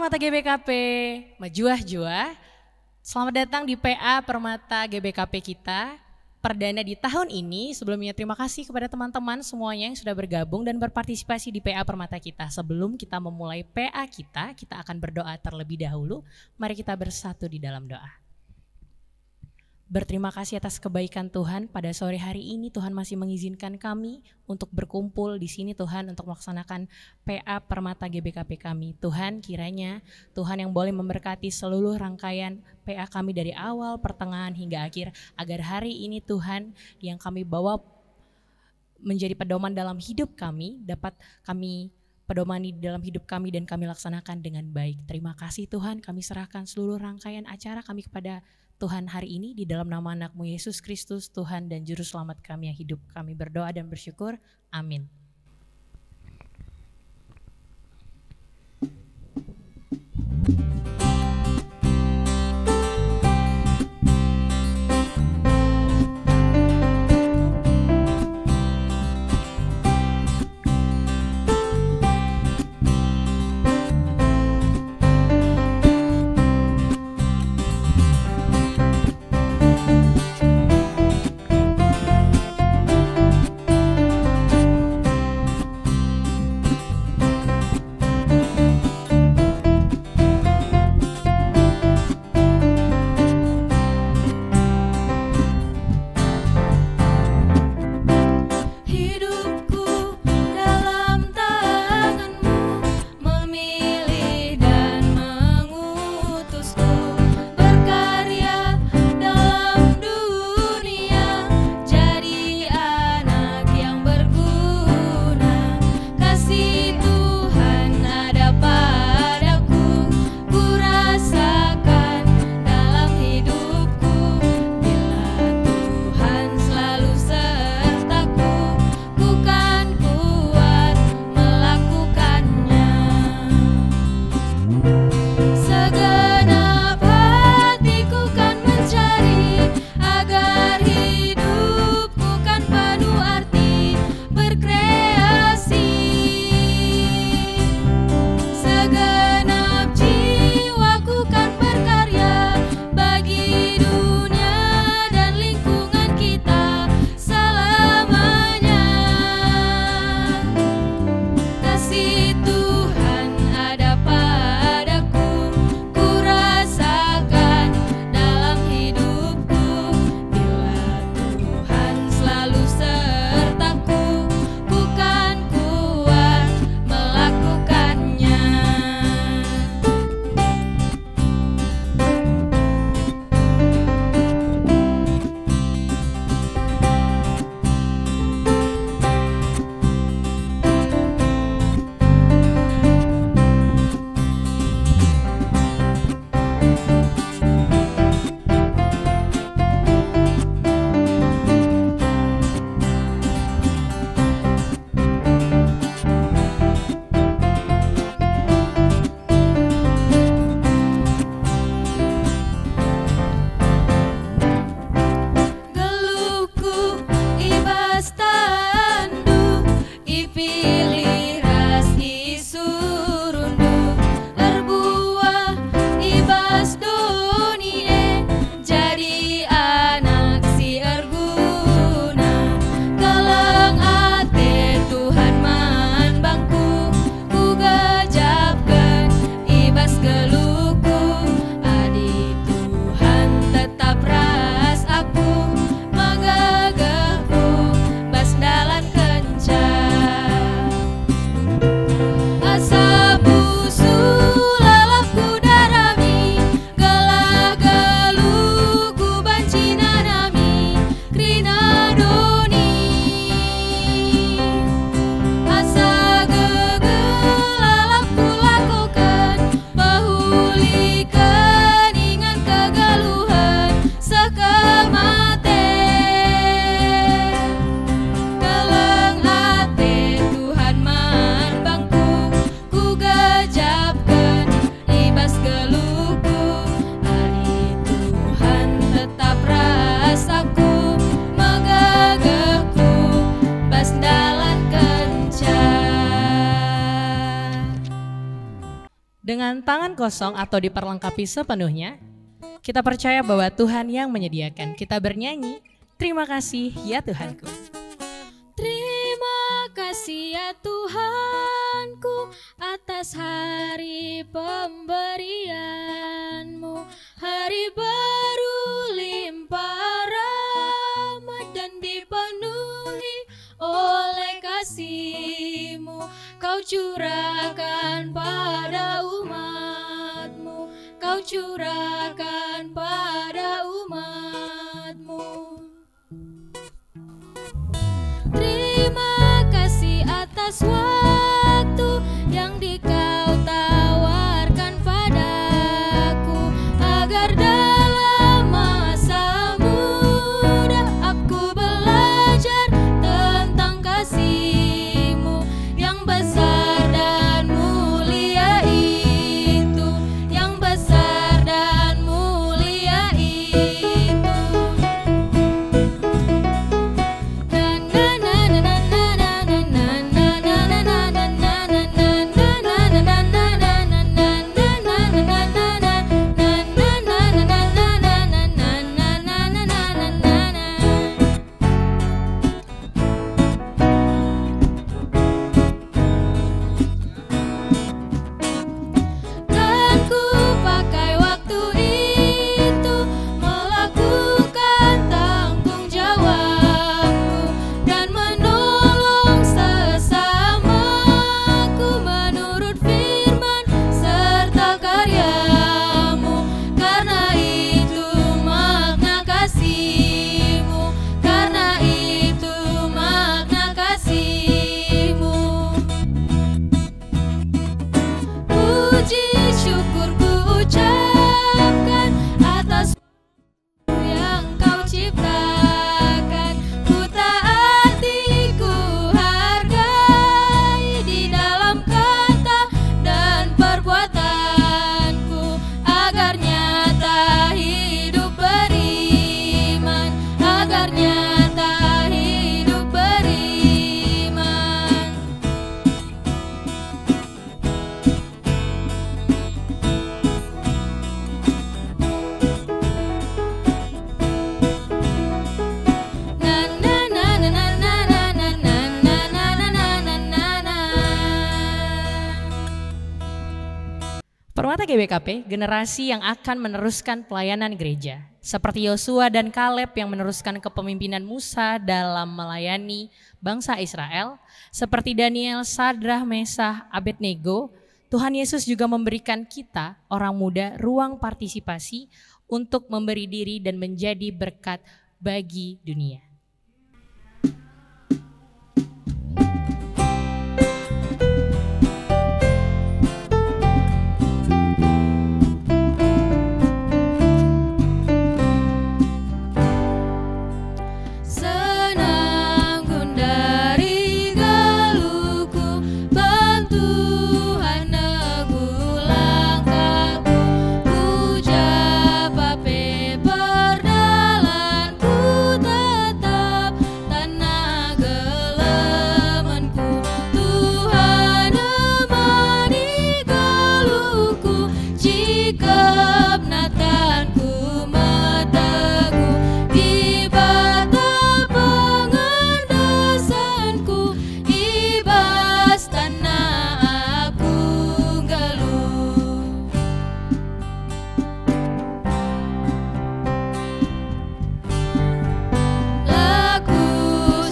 Permata GBKP, Majuah-juah. Selamat datang di PA Permata GBKP kita. Perdana di tahun ini. Sebelumnya terima kasih kepada teman-teman semuanya yang sudah bergabung dan berpartisipasi di PA Permata kita. Sebelum kita memulai PA kita akan berdoa terlebih dahulu. Mari kita bersatu di dalam doa. Berterima kasih atas kebaikan Tuhan, pada sore hari ini Tuhan masih mengizinkan kami untuk berkumpul di sini Tuhan untuk melaksanakan PA Permata GBKP kami. Tuhan, kiranya Tuhan yang boleh memberkati seluruh rangkaian PA kami dari awal, pertengahan hingga akhir, agar hari ini Tuhan yang kami bawa menjadi pedoman dalam hidup kami dapat kami pedomani dalam hidup kami dan kami laksanakan dengan baik. Terima kasih Tuhan, kami serahkan seluruh rangkaian acara kami kepada Tuhan hari ini di dalam nama anak-Mu Yesus Kristus, Tuhan dan Juru Selamat kami yang hidup. Kami berdoa dan bersyukur. Amin. dengan tangan kosong atau diperlengkapi sepenuhnya, kita percaya bahwa Tuhan yang menyediakan. Kita bernyanyi, terima kasih ya Tuhanku. Terima kasih ya Tuhanku atas hari pemberian-Mu, hari baru limpah rahmat dan dipenuhi oleh kasih-Mu. Kau curahkan pada umat-Mu, Kau curahkan pada umat-Mu. Terima kasih atas waktu yang Kau tawarkan padaku, agar dalam masa muda aku belajar tentang kasih-Mu yang besar dan mulia itu, yang besar dan mulia itu. Kan ku pakai waktu itu melakukan tanggung jawabku dan menolong sesamaku menurut firman serta karya-Mu. Karena itu makna kasih-Mu, karena itu makna kasih-Mu. Puji syukur ku ucapkan atas yang Kau ciptakan. Ku taati, ku hargai di dalam kata dan perbuatanku, agar nyata hidup beriman, agar nyata hidup beriman. Permata GBKP, generasi yang akan meneruskan pelayanan gereja. Seperti Yosua dan Kaleb yang meneruskan kepemimpinan Musa dalam melayani bangsa Israel. Seperti Daniel, Sadrah, Mesah, Abednego, Tuhan Yesus juga memberikan kita, orang muda, ruang partisipasi untuk memberi diri dan menjadi berkat bagi dunia. Senang gundari galuhku, bantuan neguh langkahku, puja pape perdalanku, tetap tanah gelemanku. Tuhan nemani galuhku, jikep natanku meteguh di bata pengendasanku, ibas tanah aku galuh. Laku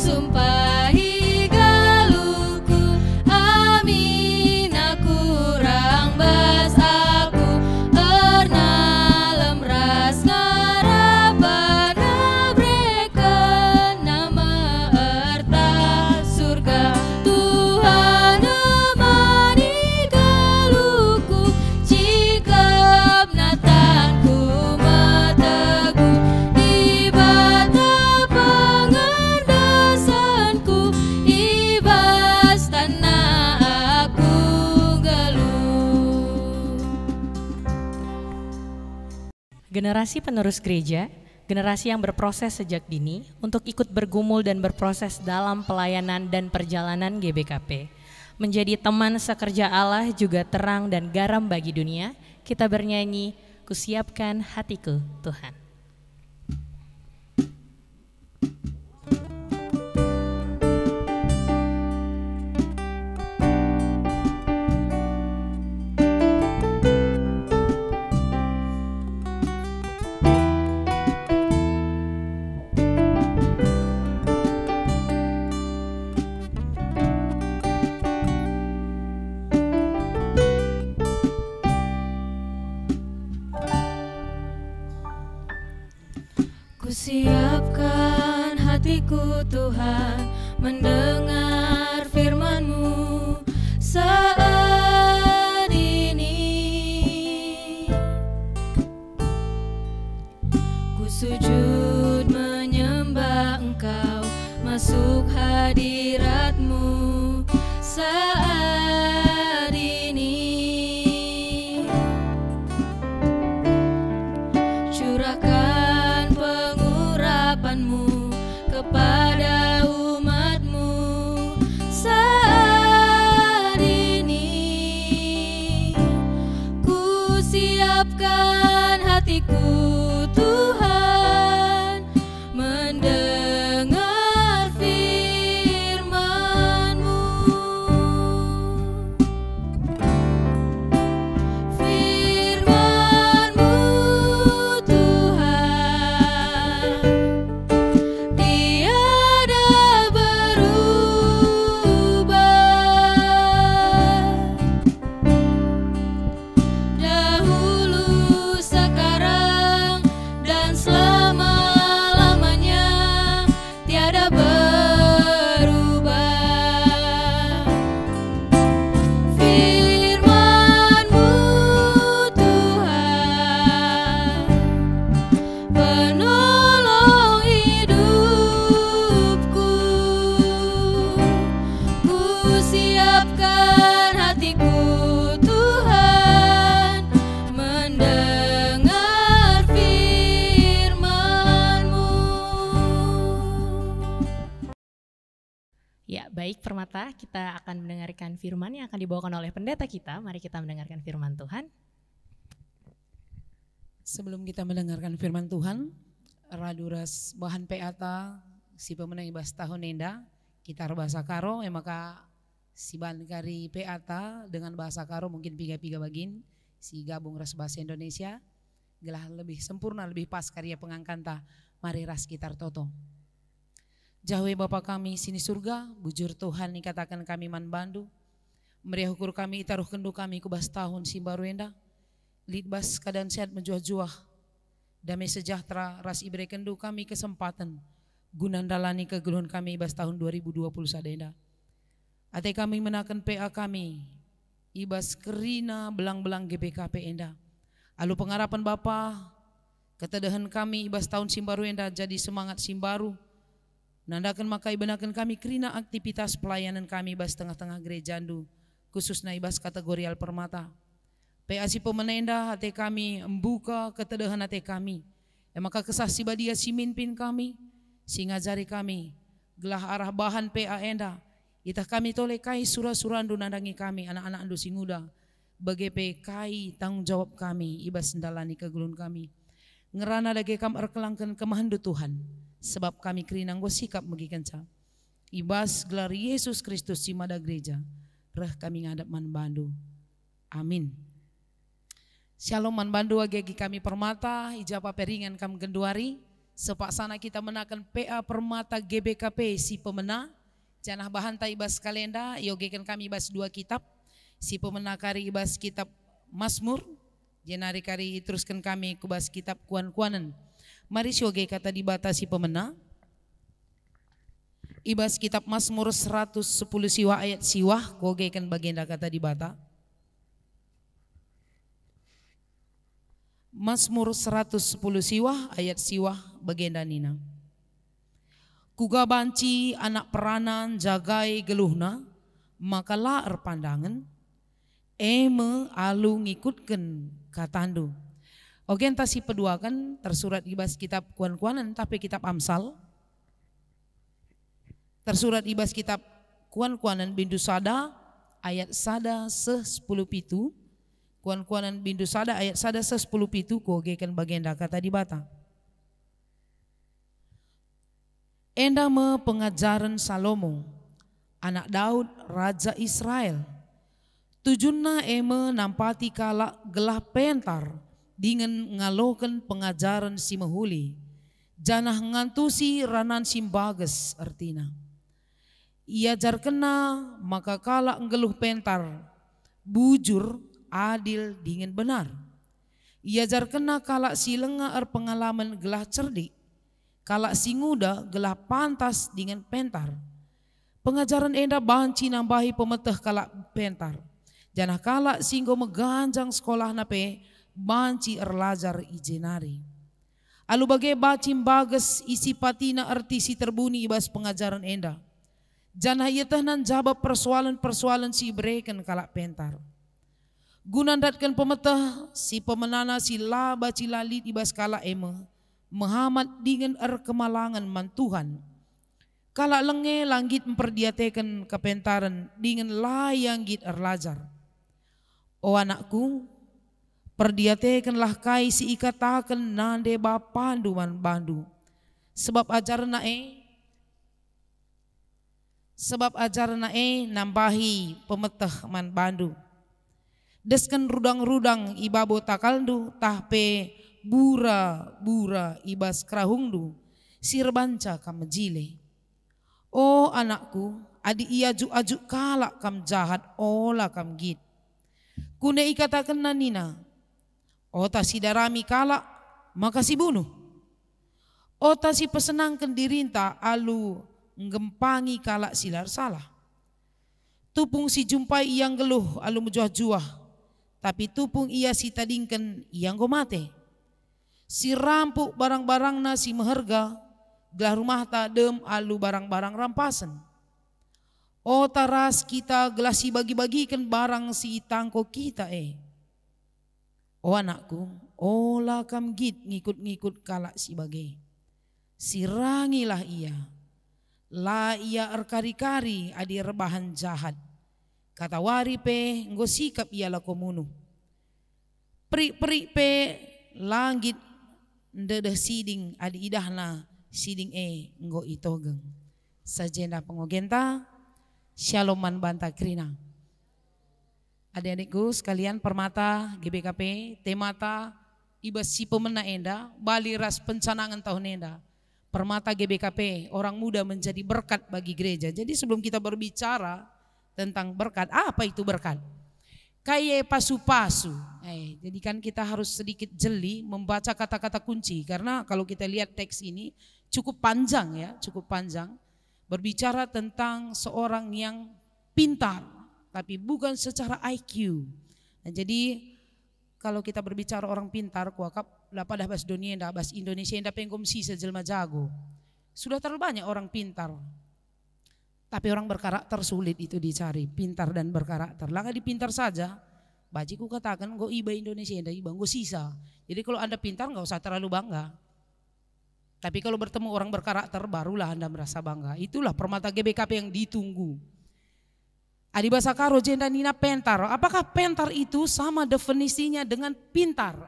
sumpahi galuhku, amin aku rambas aku, erna lemras ngarabana breken nama erta surga. Tuhan nemani galuhku, jikep natanku meteguh di bata pengendasanku, ibas tanah aku galuh. Generasi penerus gereja, generasi yang berproses sejak dini untuk ikut bergumul dan berproses dalam pelayanan dan perjalanan GBKP. menjadi teman sekerja Allah, juga terang dan garam bagi dunia. Kita bernyanyi, Kusiapkan Hatiku Tuhan. Kusiapkan hatiku Tuhan mendengar firman-Mu saat ini. Ku sujud menyembah Engkau, masuk hadirat-Mu saat ini. Curahkan pengurapan-Mu kepada umat-Mu saat ini. Ku siapkan hatiku Tuhan mendengar firman-Mu. Firman-Mu Tuhan tiada berubah, dahulu, sekarang, dan selama-lamanya tiada berubah. Firman-Mu Tuhan penolong hidupku. Ku siapkan hatiku Tuhan mendengar firman-Mu. Ya, baik Permata, kita akan mendengarkan firman yang akan dibawakan oleh pendeta kita. Mari kita mendengarkan firman Tuhan. Sebelum kita mendengarkan firman Tuhan, raduras bahan peata si pemenang ibas tahun nenda kita bahasa karo maka si bahan kari peata dengan bahasa karo mungkin piga-piga bagin si gabung ras bahasa Indonesia gelah lebih sempurna lebih pas karya pengangkanta mari ras kitar toto. Jahwe Bapa kami sini surga, bujur Tuhan nikatakan kami man bandu, meriah ukur kami itaruh kendu kami kubas tahun si baru enda, lidbas keadaan sehat menjuah-juah, damai sejahtera ras ibre kendu kami kesempatan, gunandalani kegeluhan kami ibas tahun 2020 sadenda. Ate kami menakan PA kami, ibas kerina belang-belang GBKP enda. Alu pengharapan Bapa, ketedahan kami ibas tahun simbaru enda jadi semangat simbaru. Nandakan maka ibenakan kami kerina aktivitas pelayanan kami ibas tengah-tengah gereja andu, khususnya ibas kategori Permata. PA si pemenenda hati kami membuka ketedahan hati kami. Maka kesah si badia si mimpin kami, si ngajari kami, gelah arah bahan PA enda. Itah kami toleh kai surah-surah andu nandangi kami, anak-anak andu singuda. Bagai kai tanggung jawab kami, ibas ndalani kegulun kami. Ngerana dage kam erkelangkan kemahandu Tuhan. Sebab kami kerinang go sikap megikenca. Ibas gelar Yesus Kristus si mada gereja. Reh kami ngadap man bandu. Amin. Shalom man bandu agegi kami Permata, ijapa peringan kam genduari. Sepak sana kita menakan PA Permata GBKP si pemena. Janah bahanta ibas kalenda, yogekan kami ibas 2 kitab. Si pemena kari ibas kitab Mazmur. Jenari kari teruskan kami kubas kitab Kuan-Kuanan. Mari syoge kata dibatasi pemena. Ibas kitab Mazmur 110 siwa ayat siwah koge kan bagenda kata dibata. Mazmur 110 siwah ayat siwah bagenda nina. Kuga banci anak peranan jagai geluhna maka laer pandangan eme alu ngikutken katandu. Oke entah si peduakan tersurat ibas kitab Kuan-Kuanan tapi kitab Amsal. Tersurat ibas kitab Kuan-Kuanan bindu sada ayat sada se-10 pitu. Kuan-kuanan bindu sada ayat sada se-10 pitu kogekan bagenda kata di bata. Enda me pengajaran Salomo, anak Daud Raja Israel. Tujunna eme nampati kala gelah pentar dengan ngalokan pengajaran si mahuli. Janah ngantusi ranan simbages artina. Ia jar kena maka kala ngeluh pentar, bujur adil dengan benar. Ia jar kena kala si lenga pengalaman gelah cerdik. Kala si nguda gelah pantas dengan pentar. Pengajaran enda banci nambahi pemeteh kala pentar. Janah kala singgo meganjang sekolah nape banci erlajar ijenari. Alu bagai bacim bages isi patina arti si terbuni ibas pengajaran enda. Janah ia tehnan jawab persoalan-persoalan si bereken kala pentar. Gunandatkan pemeteh si pemenana si laba cilalit ibas kala eme. Muhammad dengan kemalangan mantuhan. Kala lenge langit memperdiatekan kepentaran dengan layang git erlajar. O anakku, perdiatekanlah kai si ikatakan nande bapandu man bandu. Sebab ajaran nae nambahi pemeteh man bandu. Deskan rudang-rudang ibabo takaldu tahpe bura ibas krahungdu sirbanca kam jile. Oh anakku, adi ia aju kalak kam jahat ola kam git. Kune ikatakan nanina, oh ta si darami kalak maka si bunuh. Oh ta si pesenangkan dirinta alu ngempangi kalak silar salah. Tupung si jumpai yang geluh alu menjuah-juah, tapi tupung ia si tadingkan yang go mate. Si rampuk barang-barang na si meherga, gelah rumah ta dem alu barang-barang rampasan. O taras kita gelah si bagi-bagikan barang si tangko kita O anakku, olah kam git ngikut-ngikut kalak si bagi. Sirangilah ia, la ia erkari-kari adi rebahan jahat. Kata wari pe nggo sikap ia lakomunuh. Peri-peri pe langit ndedeh siding adi idahna siding nggo itogeng. Sajenda pengogenta Shalom man banta krina. Adik-adikku sekalian permata GBKP temata ibas si pemena enda bali ras pencanangan tahun enda. Permata GBKP orang muda menjadi berkat bagi gereja. Jadi sebelum kita berbicara tentang berkat, apa itu berkat? Kayak pasu-pasu. Jadi kan kita harus sedikit jeli membaca kata-kata kunci karena kalau kita lihat teks ini cukup panjang ya, cukup panjang. Berbicara tentang seorang yang pintar tapi bukan secara IQ. Nah, jadi kalau kita berbicara orang pintar, kuakap lapadah bas dunia ndak bas Indonesia ndak pengkom sisa jelma jago. Sudah terlalu banyak orang pintar. Tapi orang berkarakter sulit itu dicari, pintar dan berkarakter. Langkah di pintar saja, bajiku katakan go iba Indonesia ndak iba go sisa. Jadi kalau Anda pintar nggak usah terlalu bangga. Tapi kalau bertemu orang berkarakter barulah Anda merasa bangga. Itulah permata GBKP yang ditunggu. Adi Basakaro jenda nina pentar. Apakah pentar itu sama definisinya dengan pintar?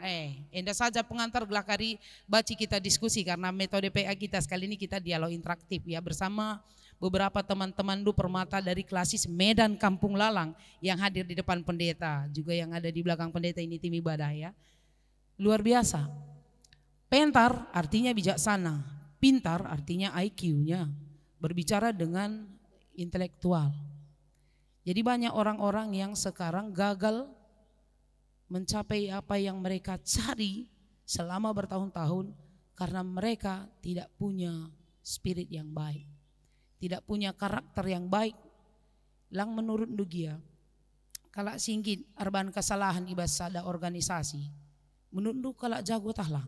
Enda saja pengantar gelakari baci kita diskusi karena metode PA kita sekali ini kita dialog interaktif ya bersama beberapa teman-teman du permata dari klasis Medan Kampung Lalang yang hadir di depan pendeta, juga yang ada di belakang pendeta ini tim ibadah ya. Luar biasa. Pentar artinya bijaksana, pintar artinya IQ-nya, berbicara dengan intelektual. Jadi banyak orang-orang yang sekarang gagal mencapai apa yang mereka cari selama bertahun-tahun karena mereka tidak punya spirit yang baik. Tidak punya karakter yang baik. Lang menurut Dugia, kalau singgit arban kesalahan ibas ada organisasi, menurut Du kalau jago tahlah.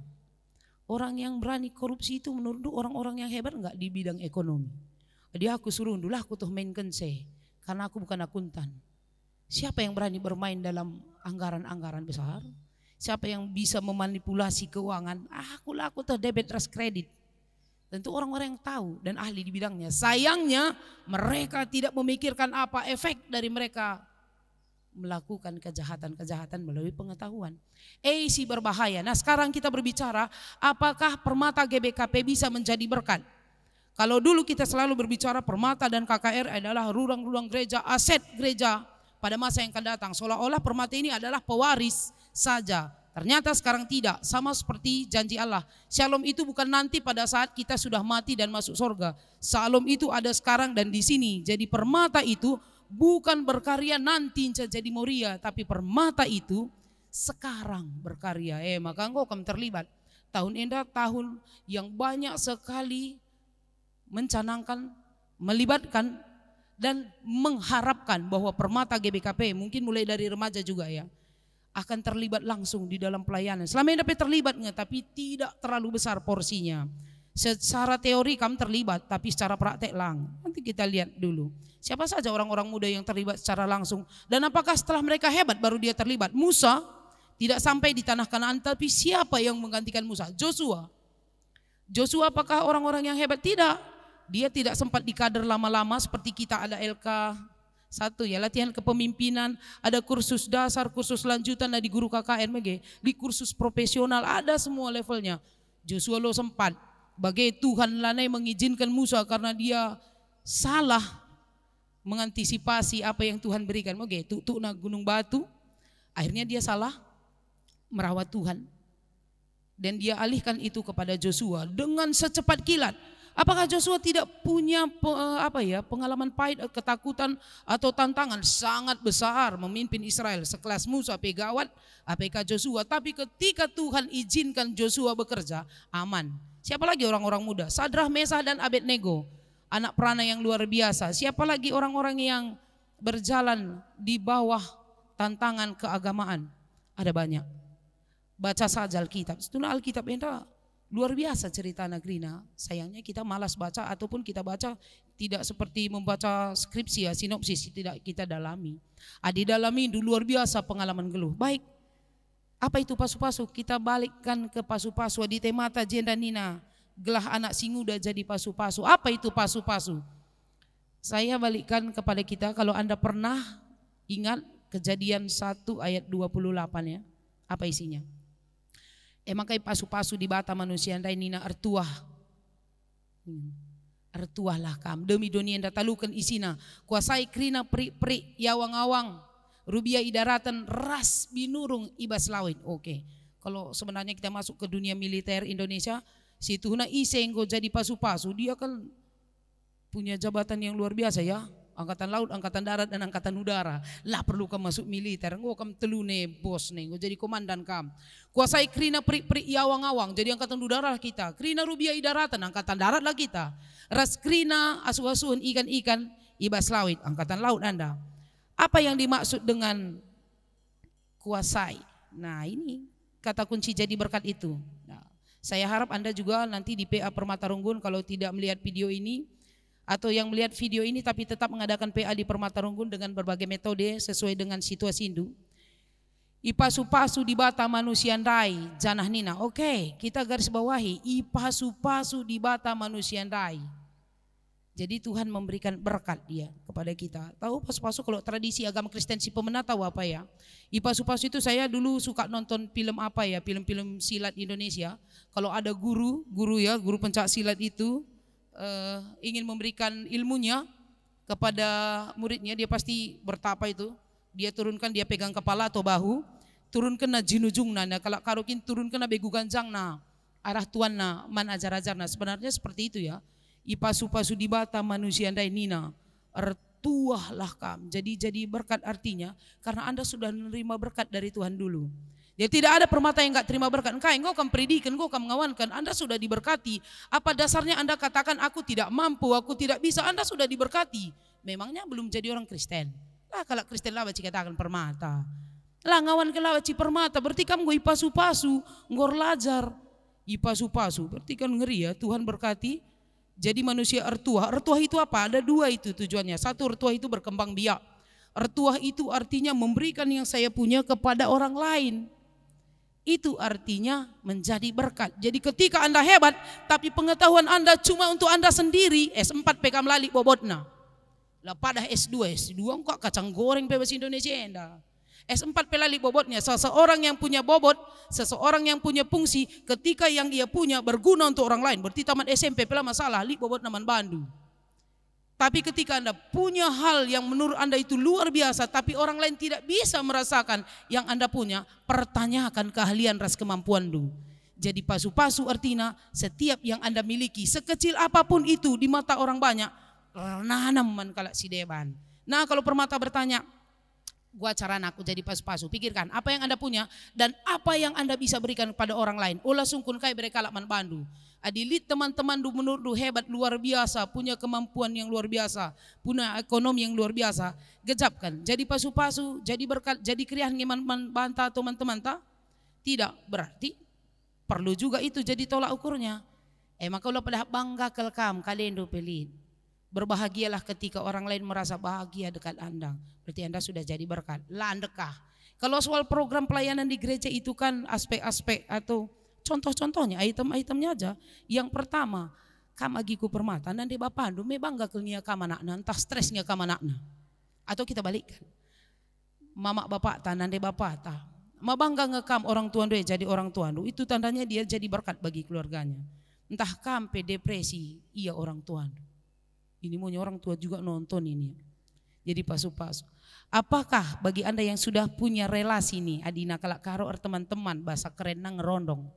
Orang yang berani korupsi itu menurut Du orang-orang yang hebat enggak di bidang ekonomi. Dia aku suruh dulu aku tuh mainkan karena aku bukan akuntan. Siapa yang berani bermain dalam anggaran-anggaran besar? Siapa yang bisa memanipulasi keuangan? Aku tuh debit trust kredit. Tentu orang-orang yang tahu dan ahli di bidangnya. Sayangnya mereka tidak memikirkan apa efek dari mereka melakukan kejahatan-kejahatan melalui pengetahuan. Si berbahaya. Nah sekarang kita berbicara apakah permata GBKP bisa menjadi berkat. Kalau dulu kita selalu berbicara permata dan KKR adalah ruang-ruang gereja, aset gereja pada masa yang akan datang. Seolah-olah permata ini adalah pewaris saja. Ternyata sekarang tidak, sama seperti janji Allah. Shalom itu bukan nanti pada saat kita sudah mati dan masuk surga. Shalom itu ada sekarang dan di sini. Jadi permata itu bukan berkarya nanti jadi Moria, tapi permata itu sekarang berkarya. Maka engkau akan terlibat. Tahun Enda tahun yang banyak sekali mencanangkan, melibatkan dan mengharapkan bahwa permata GBKP mungkin mulai dari remaja juga ya akan terlibat langsung di dalam pelayanan. Selama ini dapat terlibat tapi tidak terlalu besar porsinya. Secara teori kamu terlibat tapi secara praktek nanti kita lihat dulu. Siapa saja orang-orang muda yang terlibat secara langsung dan apakah setelah mereka hebat baru dia terlibat? Musa tidak sampai di tanah Kanaan tapi siapa yang menggantikan Musa? Joshua. Joshua apakah orang-orang yang hebat? Tidak. Dia tidak sempat dikader lama-lama seperti kita ada LK1 ya, latihan kepemimpinan, ada kursus dasar, kursus lanjutan, ada di guru KKN, di kursus profesional, ada semua levelnya. Joshua lo sempat, bagai Tuhan lanai mengizinkan Musa karena dia salah mengantisipasi apa yang Tuhan berikan. Tutuk na gunung batu, akhirnya dia salah merawat Tuhan. Dan dia alihkan itu kepada Joshua dengan secepat kilat. Apakah Joshua tidak punya pengalaman pahit, ketakutan atau tantangan sangat besar memimpin Israel sekelas Musa, pegawat, APK Joshua. Tapi ketika Tuhan izinkan Joshua bekerja, aman. Siapa lagi orang-orang muda? Sadrah, Mesah dan Abednego, anak perana yang luar biasa. Siapa lagi orang-orang yang berjalan di bawah tantangan keagamaan? Ada banyak. Baca saja Alkitab. Setelah Alkitab entah. Luar biasa cerita Nagrina. Sayangnya kita malas baca ataupun kita baca tidak seperti membaca skripsi ya, sinopsis tidak kita dalami. Di dalami itu luar biasa pengalaman geluh. Baik, apa itu pasu-pasu? Kita balikkan ke pasu-pasu di temata jenda Nina. Gelah anak singuda jadi pasu-pasu. Apa itu pasu-pasu? Saya balikkan kepada kita kalau Anda pernah ingat Kejadian 1 ayat 28 ya. Apa isinya? Makai pasu-pasu di bata manusia andai nina artuah. Artuahlah kam demi dunia anda talukan isina. Kuasai krina peri-peri yawang-awang. Rubia idaratan ras binurung ibas lawin. Oke. Kalau sebenarnya kita masuk ke dunia militer Indonesia, situ na isenggo jadi pasu-pasu, dia kan punya jabatan yang luar biasa ya. Angkatan laut, angkatan darat dan angkatan udara. Lah perlu kamu masuk militer. Engkau kamu telune bos nih. Engkau jadi komandan kamu. Kuasai krina peri-peri awang-awang. Jadi angkatan udara lah kita. Krina rubia idaratan. Angkatan darat lah kita. Ras krina asuh-asuhan ikan-ikan. Ibas lawit. Angkatan laut Anda. Apa yang dimaksud dengan kuasai? Nah ini kata kunci jadi berkat itu. Nah, saya harap Anda juga nanti di PA Permata Runggun kalau tidak melihat video ini, atau yang melihat video ini tapi tetap mengadakan PA di Permata Runggun dengan berbagai metode sesuai dengan situasi Hindu. Ipasu-pasu di bata manusia ndai janah nina. Oke, kita garis bawahi ipasu-pasu di bata manusia ndai. Jadi Tuhan memberikan berkat dia kepada kita. Tahu pasu-pasu kalau tradisi agama Kristen si pemenang tahu apa ya? Ipasu-pasu itu saya dulu suka nonton film apa ya? Film-film silat Indonesia. Kalau ada guru pencak silat itu ingin memberikan ilmunya kepada muridnya, dia pasti bertapa itu, dia turunkan, dia pegang kepala atau bahu, turunkan na jinujung na, kalau karukin turunkan na begu ganjang na, arah tuan na man ajar-ajar na. Sebenarnya seperti itu ya. Ipasu-pasu di bata manusia andai nina, ertuahlah kam. Jadi berkat artinya karena Anda sudah menerima berkat dari Tuhan dulu. Ya tidak ada permata yang enggak terima berkat. Engkau akan predikan, engkau akan mengawankan. Anda sudah diberkati. Apa dasarnya Anda katakan aku tidak mampu, aku tidak bisa? Anda sudah diberkati. Memangnya belum jadi orang Kristen. Lah kalau Kristen lah baca katakan permata. Lah ngawan ke lawaci permata. Berarti kamu gue ipasu-pasu, ngor lajar. Ipasu-pasu. Berarti kan ngeri ya. Tuhan berkati. Jadi manusia ertuah. Ertuah itu apa? Ada dua itu tujuannya. Satu, ertuah itu berkembang biak. Ertuah itu artinya memberikan yang saya punya kepada orang lain. Itu artinya menjadi berkat. Jadi ketika Anda hebat, tapi pengetahuan Anda cuma untuk Anda sendiri, S4 pekam lalik bobotna. Lah pada S2 kok kacang goreng bebas Indonesia Anda. S4 pelali bobotnya. Seseorang yang punya bobot, seseorang yang punya fungsi, ketika yang ia punya berguna untuk orang lain. Berarti tamat SMP pela masalah, li bobot naman bandu. Tapi ketika Anda punya hal yang menurut Anda itu luar biasa, tapi orang lain tidak bisa merasakan yang Anda punya, pertanyakan keahlian ras kemampuan du. Jadi pasu-pasu artinya setiap yang Anda miliki, sekecil apapun itu di mata orang banyak, nanam man kalak si deban. Nah kalau permata bertanya, gua cara aku jadi pasu-pasu, pikirkan apa yang Anda punya dan apa yang Anda bisa berikan kepada orang lain. Ulah sungkun kai bere kalak man bandu. Adilit teman-teman du menurut du hebat luar biasa, punya kemampuan yang luar biasa, punya ekonomi yang luar biasa. Gejapkan, jadi pasu-pasu, jadi berkat, jadi krian ngeman banta teman-teman tak? Tidak, berarti perlu juga itu jadi tolak ukurnya. Maka ulah pada bangga kelkam kalian du pelit. Berbahagialah ketika orang lain merasa bahagia dekat Anda. Berarti Anda sudah jadi berkat. Lah Andekah? Kalau soal program pelayanan di gereja itu kan aspek-aspek atau contoh-contohnya, item-itemnya aja. Yang pertama, kam agiku permata, nanti bapak andu, me bangga kelnia kam anakna, entah stresnya kam anakna. Atau kita balikkan, mama bapak ta, nanti bapak ta, ma bangga ngekam orang tua andu jadi orang tua andu, itu tandanya dia jadi berkat bagi keluarganya. Entah kampe depresi, iya orang tua andu. Ini maunya orang tua juga nonton ini. Jadi pasu-pasu. Apakah bagi Anda yang sudah punya relasi nih, adina kalak karo teman-teman, bahasa keren nang ngerondong.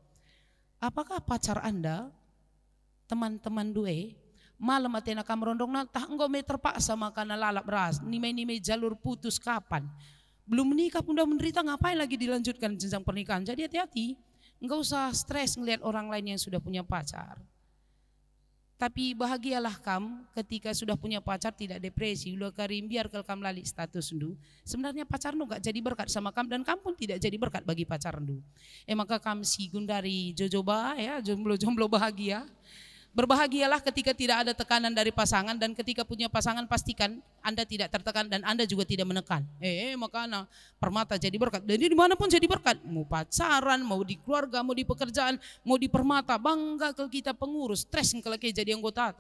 Apakah pacar Anda, teman-teman due, malam atena kam rondong na tah engko me terpaksa makan lalap beras, nime-nime jalur putus kapan? Belum menikah pun udah menderita, ngapain lagi dilanjutkan jenjang pernikahan? Jadi hati-hati, enggak usah stres ngelihat orang lain yang sudah punya pacar. Tapi bahagialah kam ketika sudah punya pacar tidak depresi. Ulah karim biar kam lali status ndu. Sebenarnya pacar ndu gak jadi berkat sama kam dan kam pun tidak jadi berkat bagi pacar ndu. Maka kam sigun dari jojoba ya, jomblo-jomblo bahagia. Berbahagialah ketika tidak ada tekanan dari pasangan dan ketika punya pasangan pastikan Anda tidak tertekan dan Anda juga tidak menekan. Makanya permata jadi berkat. Jadi dimanapun jadi berkat. Mau pacaran, mau di keluarga, mau di pekerjaan, mau di permata. Bangga kalau kita pengurus, stres kalau kita jadi anggota.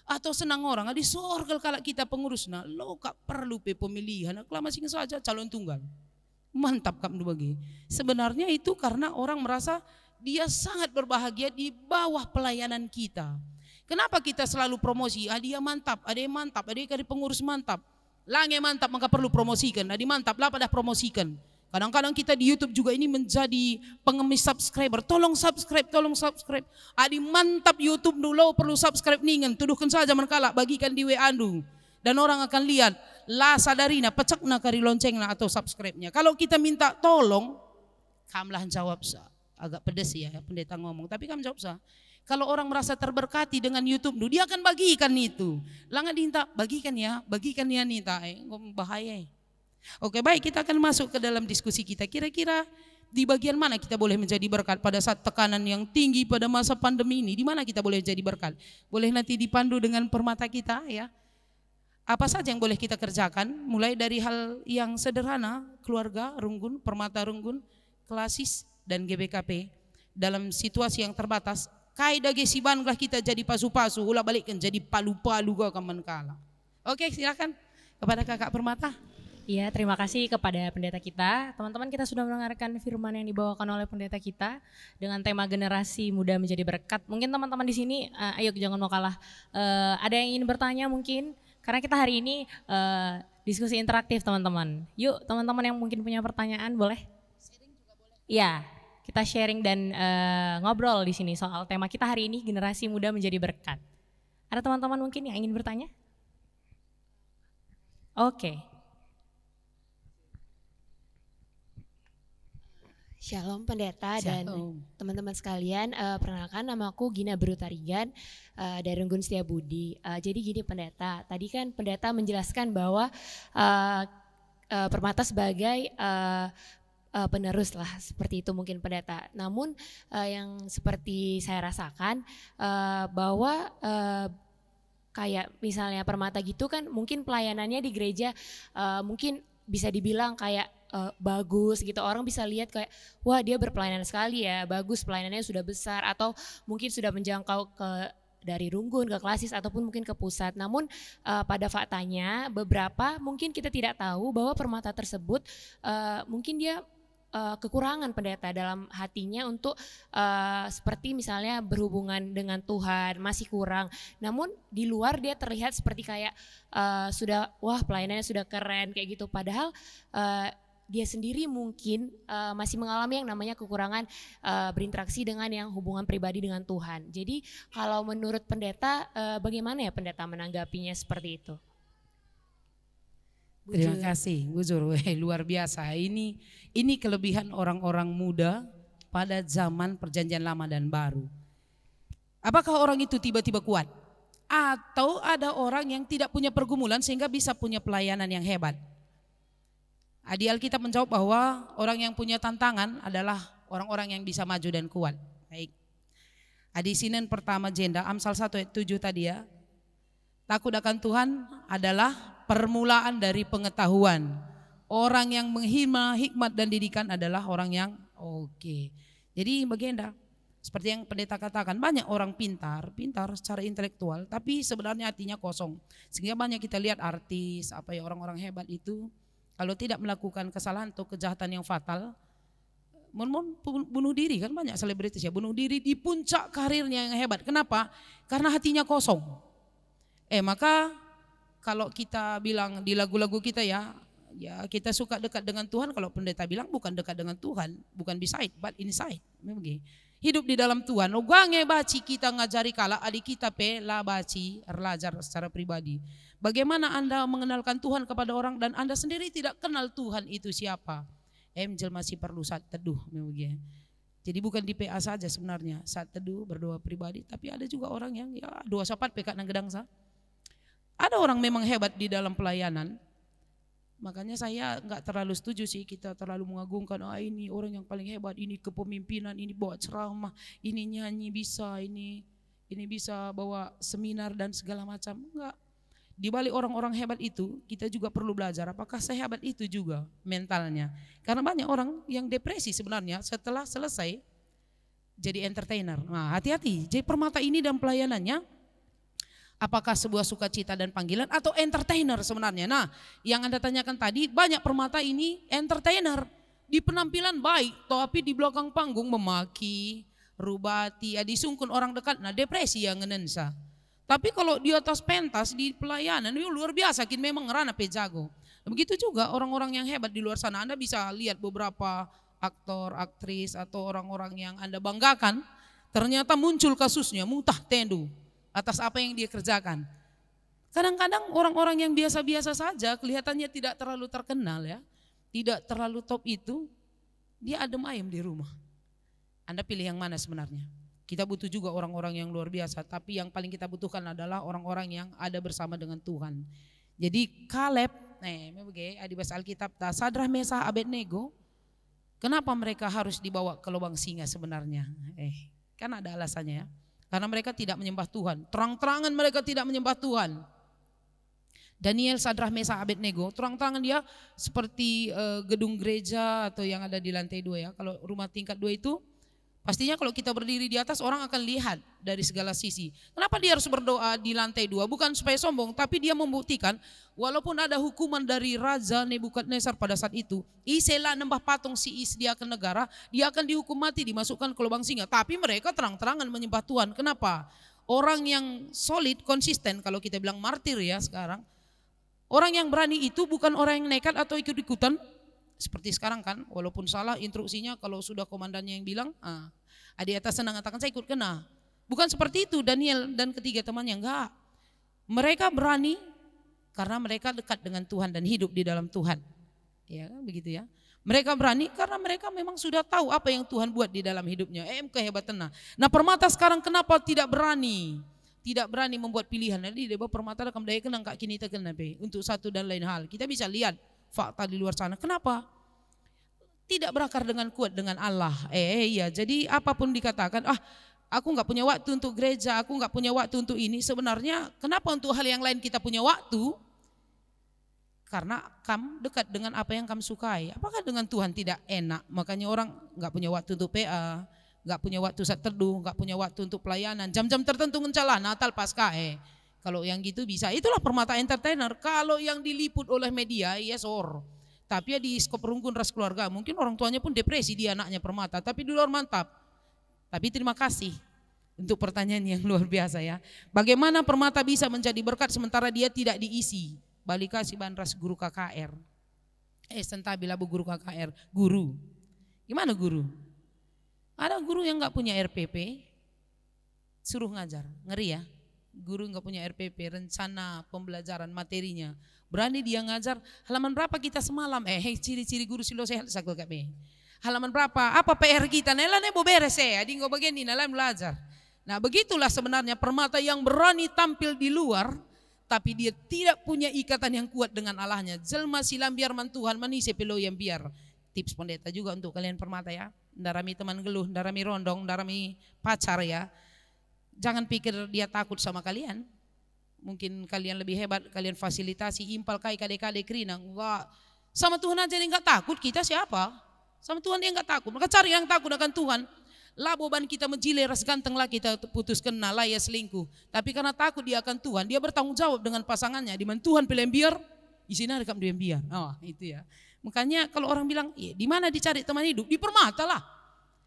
Atau senang orang, di sorga kalau kita pengurus. Nah, lo gak perlu pemilihan, aklamasi saja calon tunggal. Mantap kamu bagi. Sebenarnya itu karena orang merasa dia sangat berbahagia di bawah pelayanan kita. Kenapa kita selalu promosi? Dia mantap, ada yang mantap, ada yang dari pengurus mantap. Lange mantap maka perlu promosikan. Adi mantap lah pada promosikan. Kadang-kadang kita di YouTube juga ini menjadi pengemis subscriber. Tolong subscribe, tolong subscribe. Adi mantap YouTube dulu perlu subscribe ningen. Tuduhkan saja merkala, bagikan di WA andu. Dan orang akan lihat, lah sadarina, pecakna kari loncengna atau subscribe-nya. Kalau kita minta tolong, kamlah jawab sah. Agak pedes ya pendeta ngomong, tapi kamu jawab sah. Kalau orang merasa terberkati dengan YouTube, dia akan bagikan itu. Langan dinta, bagikan ya Nita, bahaya. Oke baik, kita akan masuk ke dalam diskusi kita. Kira-kira di bagian mana kita boleh menjadi berkat pada saat tekanan yang tinggi pada masa pandemi ini? Di mana kita boleh jadi berkat? Boleh nanti dipandu dengan permata kita ya. Apa saja yang boleh kita kerjakan? Mulai dari hal yang sederhana, keluarga, runggun, permata runggun, klasis, dan GBKP dalam situasi yang terbatas. Kaidah gesibanlah kita jadi pasu-pasu, ulah balikkan jadi palu-palu gak kaman kala. Oke, silakan kepada kakak Permata. Iya, terima kasih kepada pendeta kita. Teman-teman, kita sudah mendengarkan firman yang dibawakan oleh pendeta kita dengan tema generasi muda menjadi berkat. Mungkin teman-teman di sini, ayo jangan mau kalah. Ada yang ingin bertanya mungkin, karena kita hari ini diskusi interaktif teman-teman. Yuk teman-teman yang mungkin punya pertanyaan boleh? Ya, kita sharing dan ngobrol di sini soal tema kita hari ini, generasi muda menjadi berkat. Ada teman-teman mungkin yang ingin bertanya? Oke. Shalom pendeta dan teman-teman sekalian, perkenalkan nama aku Gina Berutarigan dari Renggun Setiabudi. Jadi gini pendeta, tadi kan pendeta menjelaskan bahwa Permata sebagai penerus lah, seperti itu mungkin pendeta. Namun yang seperti saya rasakan bahwa kayak misalnya Permata gitu kan mungkin pelayanannya di gereja mungkin bisa dibilang kayak bagus gitu. Orang bisa lihat kayak wah dia berpelayanan sekali ya, bagus pelayanannya sudah besar atau mungkin sudah menjangkau ke dari Runggun ke Klasis ataupun mungkin ke pusat. Namun pada faktanya beberapa mungkin kita tidak tahu bahwa permata tersebut mungkin dia kekurangan pendeta dalam hatinya untuk seperti misalnya berhubungan dengan Tuhan masih kurang. Namun di luar dia terlihat seperti kayak sudah wah pelayanannya sudah keren kayak gitu. Padahal dia sendiri mungkin masih mengalami yang namanya kekurangan berinteraksi dengan yang hubungan pribadi dengan Tuhan. Jadi kalau menurut pendeta bagaimana ya pendeta menanggapinya seperti itu? Terima kasih, Bu Zur. Luar biasa. Ini kelebihan orang-orang muda pada zaman Perjanjian Lama dan Baru. Apakah orang itu tiba-tiba kuat? Atau ada orang yang tidak punya pergumulan sehingga bisa punya pelayanan yang hebat? Di Alkitab menjawab bahwa orang yang punya tantangan adalah orang-orang yang bisa maju dan kuat. Baik. Di Senin pertama jenda Amsal 1 ayat 7 tadi ya. Takut akan Tuhan adalah permulaan dari pengetahuan. Orang yang menghina hikmat dan didikan adalah orang yang oke. Jadi bagenda, seperti yang pendeta katakan, banyak orang pintar secara intelektual, tapi sebenarnya hatinya kosong. Sehingga banyak kita lihat artis, orang-orang hebat itu, kalau tidak melakukan kesalahan atau kejahatan yang fatal, bunuh diri, kan banyak selebritis ya, bunuh diri di puncak karirnya yang hebat. Kenapa? Karena hatinya kosong. Maka kalau kita bilang di lagu-lagu kita ya kita suka dekat dengan Tuhan. Kalau pendeta bilang bukan dekat dengan Tuhan, bukan beside but inside. Hidup di dalam Tuhan. Ugange baci kita ngajari kala adik kita la baci erlajar secara pribadi. Bagaimana Anda mengenalkan Tuhan kepada orang dan Anda sendiri tidak kenal Tuhan itu siapa? Angel masih perlu saat teduh. Jadi bukan di PA saja sebenarnya saat teduh berdoa pribadi, tapi ada juga orang yang doa sapat pekat nang gedang sa. Ada orang memang hebat di dalam pelayanan. Makanya saya enggak terlalu setuju sih kita terlalu mengagungkan ini orang yang paling hebat, ini kepemimpinan, ini bawa ceramah, ini nyanyi bisa, ini bisa bawa seminar dan segala macam. Enggak. Di balik orang-orang hebat itu kita juga perlu belajar apakah sehebat itu juga mentalnya. Karena banyak orang yang depresi sebenarnya setelah selesai jadi entertainer. Nah, hati-hati. Jadi permata ini dan pelayanannya apakah sebuah sukacita dan panggilan atau entertainer sebenarnya. Nah, yang Anda tanyakan tadi, banyak permata ini entertainer. Di penampilan baik, tapi di belakang panggung memaki, rubati, disungkun orang dekat, nah depresi yang ngenensa. Tapi kalau di atas pentas, di pelayanan, itu luar biasa, kin memang ngerana pejago. Begitu juga orang-orang yang hebat di luar sana. Anda bisa lihat beberapa aktor, aktris, atau orang-orang yang Anda banggakan, ternyata muncul kasusnya, mutah tendu atas apa yang dia kerjakan. Kadang-kadang orang-orang yang biasa-biasa saja kelihatannya tidak terlalu terkenal ya, tidak terlalu top itu, dia adem ayem di rumah. Anda pilih yang mana sebenarnya? Kita butuh juga orang-orang yang luar biasa, tapi yang paling kita butuhkan adalah orang-orang yang ada bersama dengan Tuhan. Jadi Kaleb, di bahasa Alkitab, Sadrah, Mesah, Abednego, kenapa mereka harus dibawa ke lubang singa sebenarnya? Kan ada alasannya ya. Karena mereka tidak menyembah Tuhan. Terang-terangan mereka tidak menyembah Tuhan. Daniel, Sadrah, Mesah, Abednego, terang-terangan dia seperti gedung gereja atau yang ada di lantai 2 ya. Kalau rumah tingkat 2 itu, pastinya kalau kita berdiri di atas orang akan lihat dari segala sisi. Kenapa dia harus berdoa di lantai 2? Bukan supaya sombong, tapi dia membuktikan walaupun ada hukuman dari Raja Nebukadnezar pada saat itu, Isela nembah patung si disediakan negara, dia akan dihukum mati, dimasukkan ke lubang singa. Tapi mereka terang-terangan menyembah Tuhan. Kenapa? Orang yang solid, konsisten, kalau kita bilang martir ya sekarang, orang yang berani itu bukan orang yang nekat atau ikut-ikutan. Seperti sekarang kan, walaupun salah instruksinya kalau sudah komandannya yang bilang, di atas senang katakan saya ikut kena. Bukan seperti itu Daniel dan ketiga temannya, enggak. Mereka berani karena mereka dekat dengan Tuhan dan hidup di dalam Tuhan. Ya, begitu ya. Mereka berani karena mereka memang sudah tahu apa yang Tuhan buat di dalam hidupnya. Kehebatan. Nah, permata sekarang kenapa tidak berani? Tidak berani membuat pilihan. Jadi dewa permata akan daya kenang kak kini tekan untuk satu dan lain hal. Kita bisa lihat fakta di luar sana. Kenapa? Tidak berakar dengan kuat dengan Allah. Iya, jadi apapun dikatakan, aku nggak punya waktu untuk gereja, aku nggak punya waktu untuk ini. Sebenarnya kenapa untuk hal yang lain kita punya waktu? Karena kamu dekat dengan apa yang kamu sukai. Apakah dengan Tuhan tidak enak? Makanya orang nggak punya waktu untuk PA, nggak punya waktu saat teduh, nggak punya waktu untuk pelayanan, jam-jam tertentu ngecalah Natal Paskah. Kalau yang gitu bisa, itulah permata entertainer. Kalau yang diliput oleh media, ya sor. Tapi ya di skop rungkun ras keluarga, mungkin orang tuanya pun depresi dia anaknya permata, tapi di luar mantap. Tapi terima kasih untuk pertanyaan yang luar biasa ya. Bagaimana permata bisa menjadi berkat sementara dia tidak diisi? Balika si banras guru KKR. Sentabila bu guru KKR, guru. Gimana guru? Ada guru yang nggak punya RPP, suruh ngajar, ngeri ya. Guru nggak punya RPP, rencana pembelajaran materinya, berani dia ngajar. Halaman berapa kita semalam? Ciri-ciri guru silo sehat sakul kami. Halaman berapa? Apa PR kita? Nela nebo beres di nggak bagian ini nela belajar. Nah begitulah sebenarnya permata yang berani tampil di luar, tapi dia tidak punya ikatan yang kuat dengan Allahnya. Jelma silam biar mantuhan manise pelo yang biar. Tips pendeta juga untuk kalian permata ya. Ndarami teman geluh, ndarami rondong, ndarami pacar ya. Jangan pikir dia takut sama kalian. Mungkin kalian lebih hebat, kalian fasilitasi impal kai kade-kade krina. Enggak. Sama Tuhan aja dia enggak takut, kita siapa? Sama Tuhan dia enggak takut. Maka cari yang takut akan Tuhan. Laboban kita menjile ras ganteng lah kita putus kena lah ya selingkuh. Tapi karena takut dia akan Tuhan, dia bertanggung jawab dengan pasangannya. Di mana Tuhan pilih biar, di sini rekam dia biar. Oh itu ya. Makanya kalau orang bilang, di mana dicari teman hidup? Di permata lah.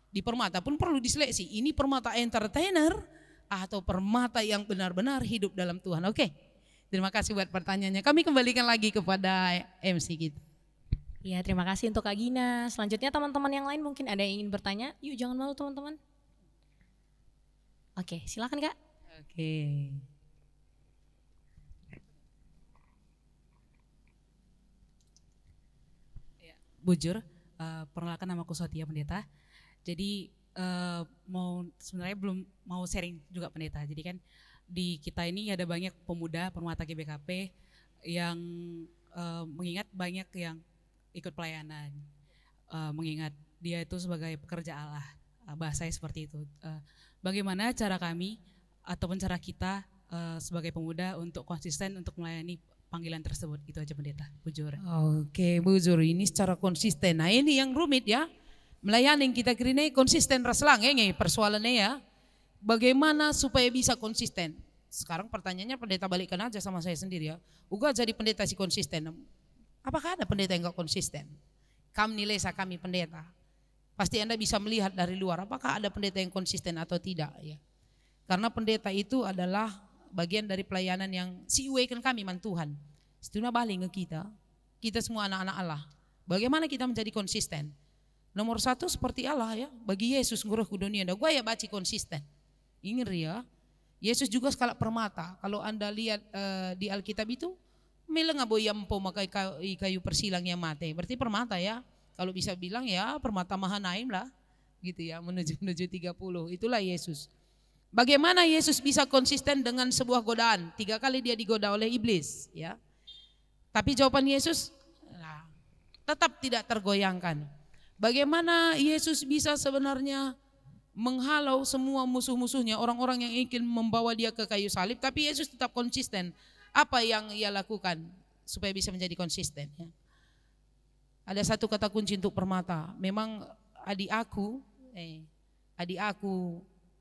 Di permata pun perlu diseleksi. Ini permata entertainer atau permata yang benar-benar hidup dalam Tuhan. Oke. Terima kasih buat pertanyaannya. Kami kembalikan lagi kepada MC kita. Ya, terima kasih untuk Kak Gina. Selanjutnya teman-teman yang lain mungkin ada yang ingin bertanya. Yuk jangan malu teman-teman. Oke, silakan Kak. Oke. Bujur, perkenalkan namaku Sotia Pendeta. Jadi sebenarnya belum mau sharing juga Pendeta. Jadi kan di kita ini ada banyak pemuda permata GBKP yang mengingat banyak yang ikut pelayanan, mengingat dia itu sebagai pekerja Allah, bahasanya seperti itu. Bagaimana cara kami ataupun cara kita sebagai pemuda untuk konsisten untuk melayani panggilan tersebut? Itu aja Pendeta, Bujur. Oke Bujur, ini secara konsisten. Nah ini yang rumit ya, melayani kita kira konsisten raslang persoalannya ya. Bagaimana supaya bisa konsisten? Sekarang pertanyaannya pendeta balikkan aja sama saya sendiri ya. Uga jadi pendeta si konsisten. Apakah ada pendeta yang enggak konsisten? Kami nilai kami pendeta. Pasti Anda bisa melihat dari luar apakah ada pendeta yang konsisten atau tidak ya. Karena pendeta itu adalah bagian dari pelayanan yang kan kami man Tuhan. Setuna balik ke kita. Kita semua anak-anak Allah. Bagaimana kita menjadi konsisten? Nomor satu seperti Allah ya. Bagi Yesus nguruh ke dunia. Gua ya baca konsisten. Ingat ya. Yesus juga skala permata. Kalau Anda lihat di Alkitab itu Mila ngaboyam po makai kayu persilang yang mati. Berarti permata ya. Kalau bisa bilang ya permata Mahanaim lah. Gitu ya, menuju 30. Itulah Yesus. Bagaimana Yesus bisa konsisten dengan sebuah godaan? 3 kali dia digoda oleh iblis ya. Tapi jawaban Yesus tetap tidak tergoyangkan. Bagaimana Yesus bisa sebenarnya menghalau semua musuh-musuhnya, orang-orang yang ingin membawa dia ke kayu salib, tapi Yesus tetap konsisten. Apa yang ia lakukan supaya bisa menjadi konsisten ya? Ada satu kata kunci untuk permata. Memang adik aku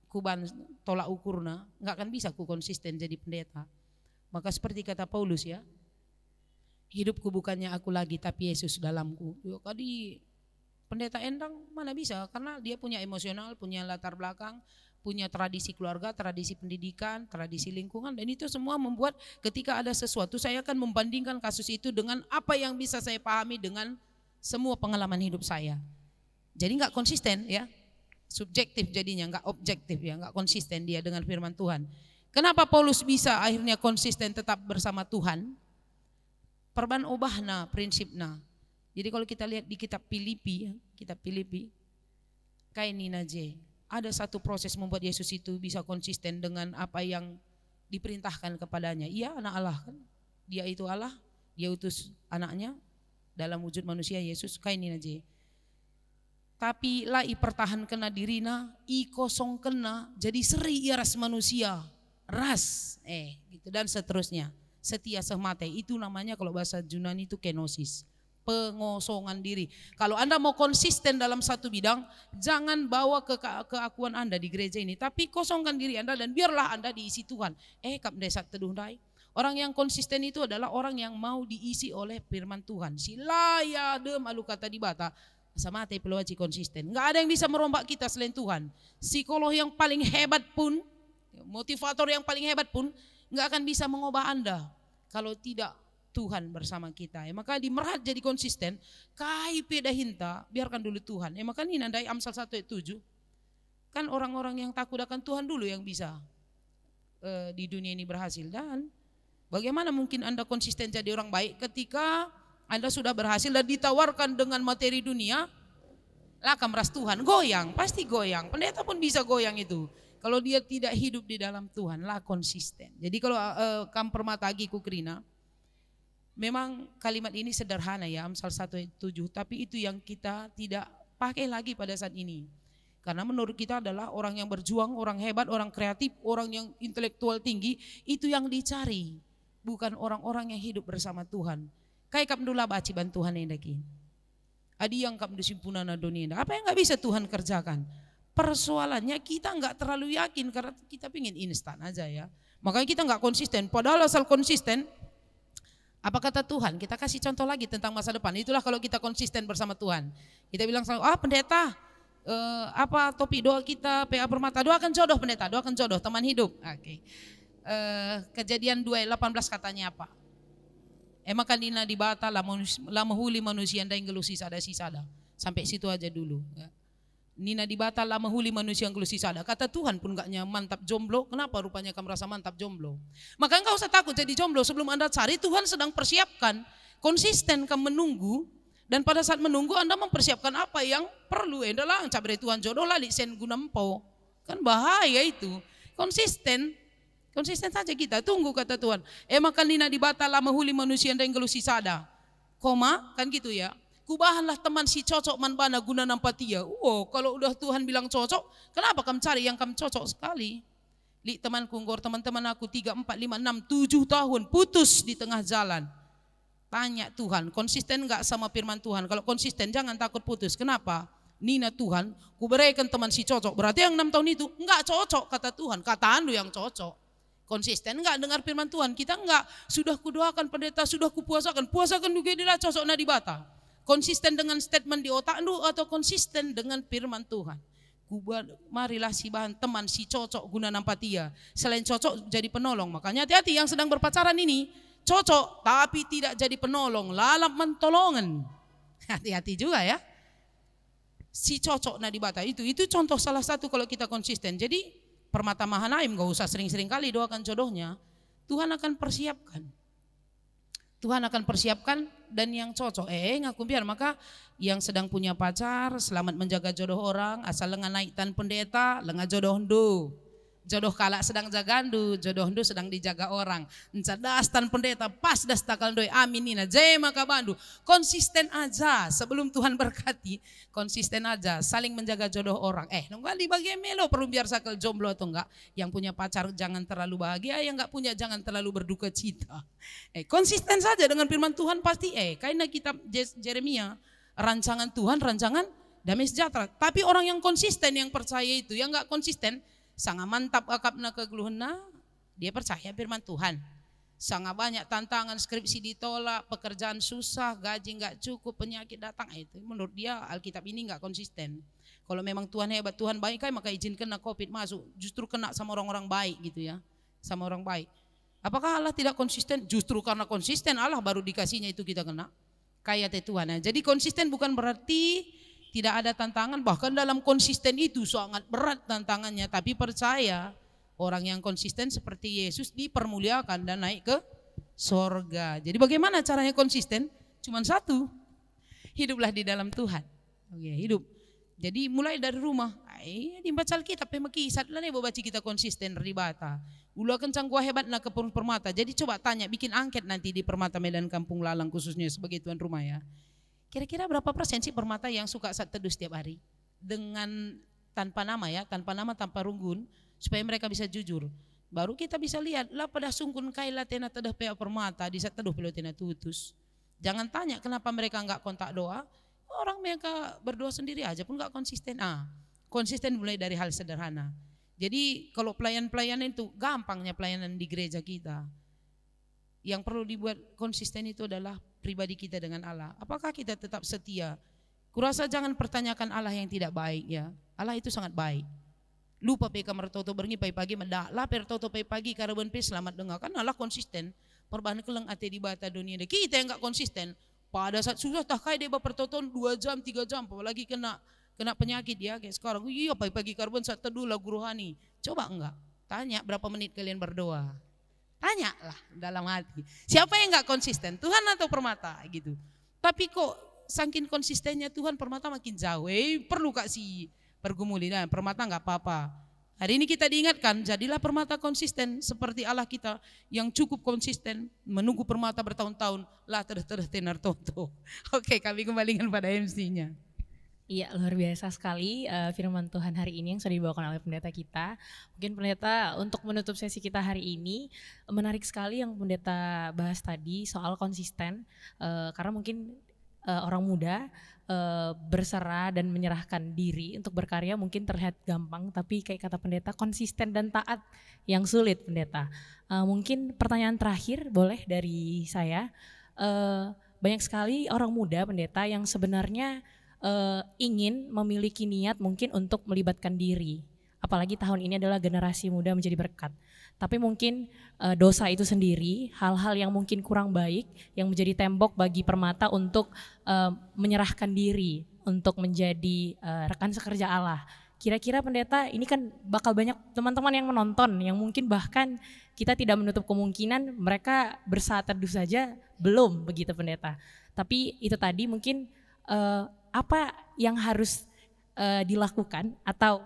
kuban tolak ukurna, nggak akan bisa ku konsisten jadi pendeta. Maka seperti kata Paulus ya, hidupku bukannya aku lagi tapi Yesus dalamku. Kali pendeta endang mana bisa, karena dia punya emosional, punya latar belakang, punya tradisi keluarga, tradisi pendidikan, tradisi lingkungan, dan itu semua membuat ketika ada sesuatu saya akan membandingkan kasus itu dengan apa yang bisa saya pahami dengan semua pengalaman hidup saya. Jadi nggak konsisten ya, subjektif jadinya, nggak objektif ya, nggak konsisten dia dengan firman Tuhan. Kenapa Paulus bisa akhirnya konsisten tetap bersama Tuhan? Perban obahna prinsipna. Jadi kalau kita lihat di kitab Filipi, kainina je. Ada satu proses membuat Yesus itu bisa konsisten dengan apa yang diperintahkan kepadanya. Ia anak Allah kan, dia itu Allah, dia utus anaknya dalam wujud manusia Yesus, kainin aja. Tapi lah pertahan kena dirina, kosong kena, jadi seri ia ras manusia, ras, gitu dan seterusnya. Setia semate itu namanya kalau bahasa Yunani itu kenosis. Pengosongan diri. Kalau Anda mau konsisten dalam satu bidang, jangan bawa keakuan Anda di gereja ini, tapi kosongkan diri Anda dan biarlah Anda diisi Tuhan. Kap desa teduh dai. Orang yang konsisten itu adalah orang yang mau diisi oleh firman Tuhan. Silaya dem alu kata di bata. Sama te peluaci konsisten. Enggak ada yang bisa merombak kita selain Tuhan. Psikolog yang paling hebat pun, motivator yang paling hebat pun enggak akan bisa mengubah Anda kalau tidak Tuhan bersama kita. Maka di Merat jadi konsisten, kai peda hinta, biarkan dulu Tuhan. Maka ini nandai Amsal 1 ayat 7. Kan orang-orang yang takut akan Tuhan dulu yang bisa di dunia ini berhasil. Dan bagaimana mungkin Anda konsisten jadi orang baik ketika Anda sudah berhasil dan ditawarkan dengan materi dunia, lah kamras Tuhan, goyang, pasti goyang. Pendeta pun bisa goyang itu. Kalau dia tidak hidup di dalam Tuhan, lah konsisten. Jadi kalau Kam Permata Agi Kukrina, memang kalimat ini sederhana ya, Amsal 1 ayat 7, tapi itu yang kita tidak pakai lagi pada saat ini. Karena menurut kita adalah orang yang berjuang, orang hebat, orang kreatif, orang yang intelektual tinggi, itu yang dicari. Bukan orang-orang yang hidup bersama Tuhan. Kayak kapdula baci bantuan endaki. Adi yang kapdu simpunana dunia. Apa yang gak bisa Tuhan kerjakan? Persoalannya kita gak terlalu yakin karena kita pingin instan aja ya. Makanya kita gak konsisten. Padahal asal konsisten, apa kata Tuhan? Kita kasih contoh lagi tentang masa depan. Itulah kalau kita konsisten bersama Tuhan. Kita bilang selalu, pendeta, apa topik doa kita, PA Permata, doakan jodoh pendeta, doakan jodoh, teman hidup. Oke. Kejadian 2:18 katanya apa? Maka dina di bata lama huli manusia yang gelusi sada. Sampai situ aja dulu. Ya. Nina di bata lama huli manusia yang gelusi sada. Kata Tuhan pun gak mantap jomblo. Kenapa rupanya kamu merasa mantap jomblo? Maka enggak usah takut jadi jomblo. Sebelum Anda cari, Tuhan sedang persiapkan. Konsisten kamu menunggu. Dan pada saat menunggu Anda mempersiapkan apa yang perlu. Adalah cabri Tuhan jodoh lah sen gunampo. Kan bahaya itu. Konsisten saja kita. Tunggu kata Tuhan. Maka nina di bata lama huli manusia yang gelusi sada. Koma kan gitu ya. Kubahanlah teman si cocok man bana guna nampatia. Kalau udah Tuhan bilang cocok, kenapa kamu cari yang kamu cocok sekali? Li temanku ngor teman-teman aku 3, 4, 5, 6, 7 tahun putus di tengah jalan. Tanya Tuhan, konsisten enggak sama firman Tuhan? Kalau konsisten jangan takut putus. Kenapa? Nina Tuhan, ku berikan teman si cocok. Berarti yang 6 tahun itu enggak cocok kata Tuhan. Kata Anda yang cocok. Konsisten enggak dengar firman Tuhan? Kita enggak, sudah kudoakan pendeta, sudah kupuasakan. Puasakan juga dia cocok na di bata. Konsisten dengan statement di otak lu atau konsisten dengan firman Tuhan? Marilah si bahan teman si cocok guna nampatia. Selain cocok jadi penolong. Makanya hati-hati yang sedang berpacaran ini cocok tapi tidak jadi penolong, lalap mentolongan. Hati-hati juga ya. Si cocok na di bata itu contoh salah satu kalau kita konsisten. Jadi Permata Mahanaim gak usah sering-sering kali doakan jodohnya. Tuhan akan persiapkan. Tuhan akan persiapkan dan yang cocok. Ngaku biar maka yang sedang punya pacar selamat menjaga jodoh orang. Asal lengan naik tan pendeta lengan jodoh ndu. Jodoh kalak sedang jagandu, jodoh ndu sedang dijaga orang. Encadas tan pendeta pas das takal doi. Amin nina jaya maka bandu. Konsisten aja sebelum Tuhan berkati. Konsisten aja saling menjaga jodoh orang. Nunggu bagi melo perlu biar sakal jomblo atau enggak. Yang punya pacar jangan terlalu bahagia, yang enggak punya jangan terlalu berduka cita. Konsisten saja dengan firman Tuhan pasti karena kitab Yeremia rancangan Tuhan, rancangan damai sejahtera. Tapi orang yang konsisten yang percaya itu, yang enggak konsisten sangat mantap akapna kegeluhna, dia percaya firman Tuhan. Sangat banyak tantangan, skripsi ditolak, pekerjaan susah, gaji enggak cukup, penyakit datang. Itu menurut dia Alkitab ini enggak konsisten. Kalau memang Tuhan hebat, Tuhan baik maka izinkan COVID masuk. Justru kena sama orang-orang baik gitu ya. Sama orang baik. Apakah Allah tidak konsisten? Justru karena konsisten Allah baru dikasihnya itu kita kena. Kayak Tuhan. Jadi konsisten bukan berarti tidak ada tantangan, bahkan dalam konsisten itu sangat berat tantangannya. Tapi percaya orang yang konsisten seperti Yesus dipermuliakan dan naik ke sorga. Jadi bagaimana caranya konsisten? Cuman satu, hiduplah di dalam Tuhan. Hidup. Jadi mulai dari rumah. Dibaca Alkitab pemakisat lah nih baca kita konsisten ribata. Ulu kencang gua hebat nak ke Permata. Jadi coba tanya, bikin angket nanti di Permata Medan Kampung Lalang khususnya sebagai tuan rumah ya. Kira-kira berapa persen sih Permata yang suka saat teduh setiap hari? Dengan tanpa nama ya, tanpa nama, tanpa runggun, supaya mereka bisa jujur. Baru kita bisa lihat, lah pada sungkun kaila tena teduh PA Permata, di saat teduh pelo tena tutus. Jangan tanya kenapa mereka enggak kontak doa. Orang mereka berdoa sendiri aja pun enggak konsisten. Konsisten mulai dari hal sederhana. Jadi kalau pelayanan itu gampangnya pelayanan di gereja kita. Yang perlu dibuat konsisten itu adalah pribadi kita dengan Allah. Apakah kita tetap setia? Kurasa jangan pertanyakan Allah yang tidak baik ya. Allah itu sangat baik. Lupa pe kamar toto berngi pagi-pagi mendak lah per toto pagi karaban pe selamat dengar kan Allah konsisten. Perbahan keleng ate di bata dunia deh. Kita yang enggak konsisten. Pada saat susah tak kaya dia berpertonton 2 jam 3 jam apalagi kena penyakit ya kayak sekarang. Iya pagi-pagi karaban saat teduh lagu rohani. Coba enggak? Tanya berapa menit kalian berdoa. Tanyalah dalam hati. Siapa yang enggak konsisten? Tuhan atau permata gitu. Tapi kok saking konsistennya Tuhan permata makin jauh. Perlu kasih pergumuli, nah, permata enggak apa-apa. Hari ini kita diingatkan, jadilah permata konsisten seperti Allah kita yang cukup konsisten menunggu permata bertahun-tahun. Lah terus tenar toto. Oke, kami kembalikan pada MC-nya. Iya, luar biasa sekali firman Tuhan hari ini yang sudah dibawakan oleh pendeta kita. Mungkin pendeta untuk menutup sesi kita hari ini, menarik sekali yang pendeta bahas tadi soal konsisten, karena mungkin orang muda berserah dan menyerahkan diri untuk berkarya mungkin terlihat gampang, tapi kayak kata pendeta konsisten dan taat yang sulit pendeta. Mungkin pertanyaan terakhir boleh dari saya, banyak sekali orang muda pendeta yang sebenarnya ingin memiliki niat mungkin untuk melibatkan diri. Apalagi tahun ini adalah generasi muda menjadi berkat. Tapi mungkin dosa itu sendiri, hal-hal yang mungkin kurang baik yang menjadi tembok bagi permata untuk menyerahkan diri untuk menjadi rekan sekerja Allah. Kira-kira pendeta ini kan bakal banyak teman-teman yang menonton yang mungkin bahkan kita tidak menutup kemungkinan mereka bersaat teduh saja belum begitu pendeta. Tapi itu tadi mungkin apa yang harus dilakukan atau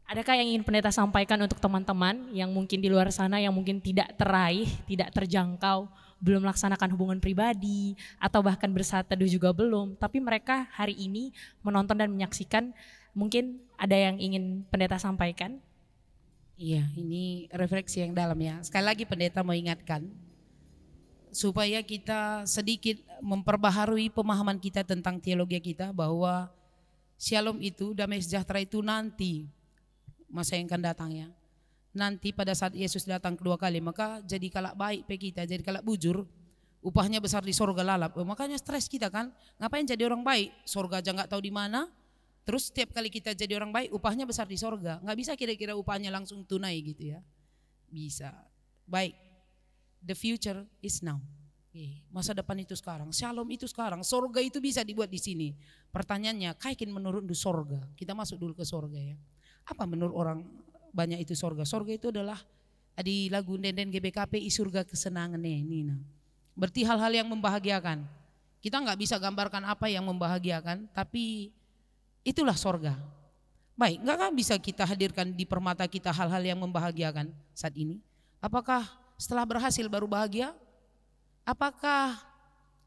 adakah yang ingin pendeta sampaikan untuk teman-teman yang mungkin di luar sana yang mungkin tidak teraih, tidak terjangkau, belum melaksanakan hubungan pribadi atau bahkan bersaat teduh juga belum, tapi mereka hari ini menonton dan menyaksikan, mungkin ada yang ingin pendeta sampaikan? Iya, ini refleksi yang dalam ya. Sekali lagi pendeta mau ingatkan supaya kita sedikit memperbaharui pemahaman kita tentang teologi kita bahwa shalom itu, damai sejahtera itu nanti masa yang akan datang ya. Nanti pada saat Yesus datang kedua kali, maka jadi kalak baik pe kita, jadi kalak bujur, upahnya besar di sorga lalap. Makanya stres kita kan, ngapain jadi orang baik? Sorga aja nggak tahu di mana. Terus setiap kali kita jadi orang baik, upahnya besar di sorga. Nggak bisa kira-kira upahnya langsung tunai gitu ya. Bisa. Baik. The future is now. Masa depan itu sekarang, shalom itu sekarang, sorga itu bisa dibuat di sini. Pertanyaannya, kaikin menurut du sorga. Kita masuk dulu ke sorga ya. Apa menurut orang banyak itu sorga? Sorga itu adalah di lagu Denden GBKP i surga kesenangan Nina. Berarti hal-hal yang membahagiakan. Kita nggak bisa gambarkan apa yang membahagiakan, tapi itulah sorga. Baik, nggak kan bisa kita hadirkan di permata kita hal-hal yang membahagiakan saat ini? Apakah setelah berhasil baru bahagia? Apakah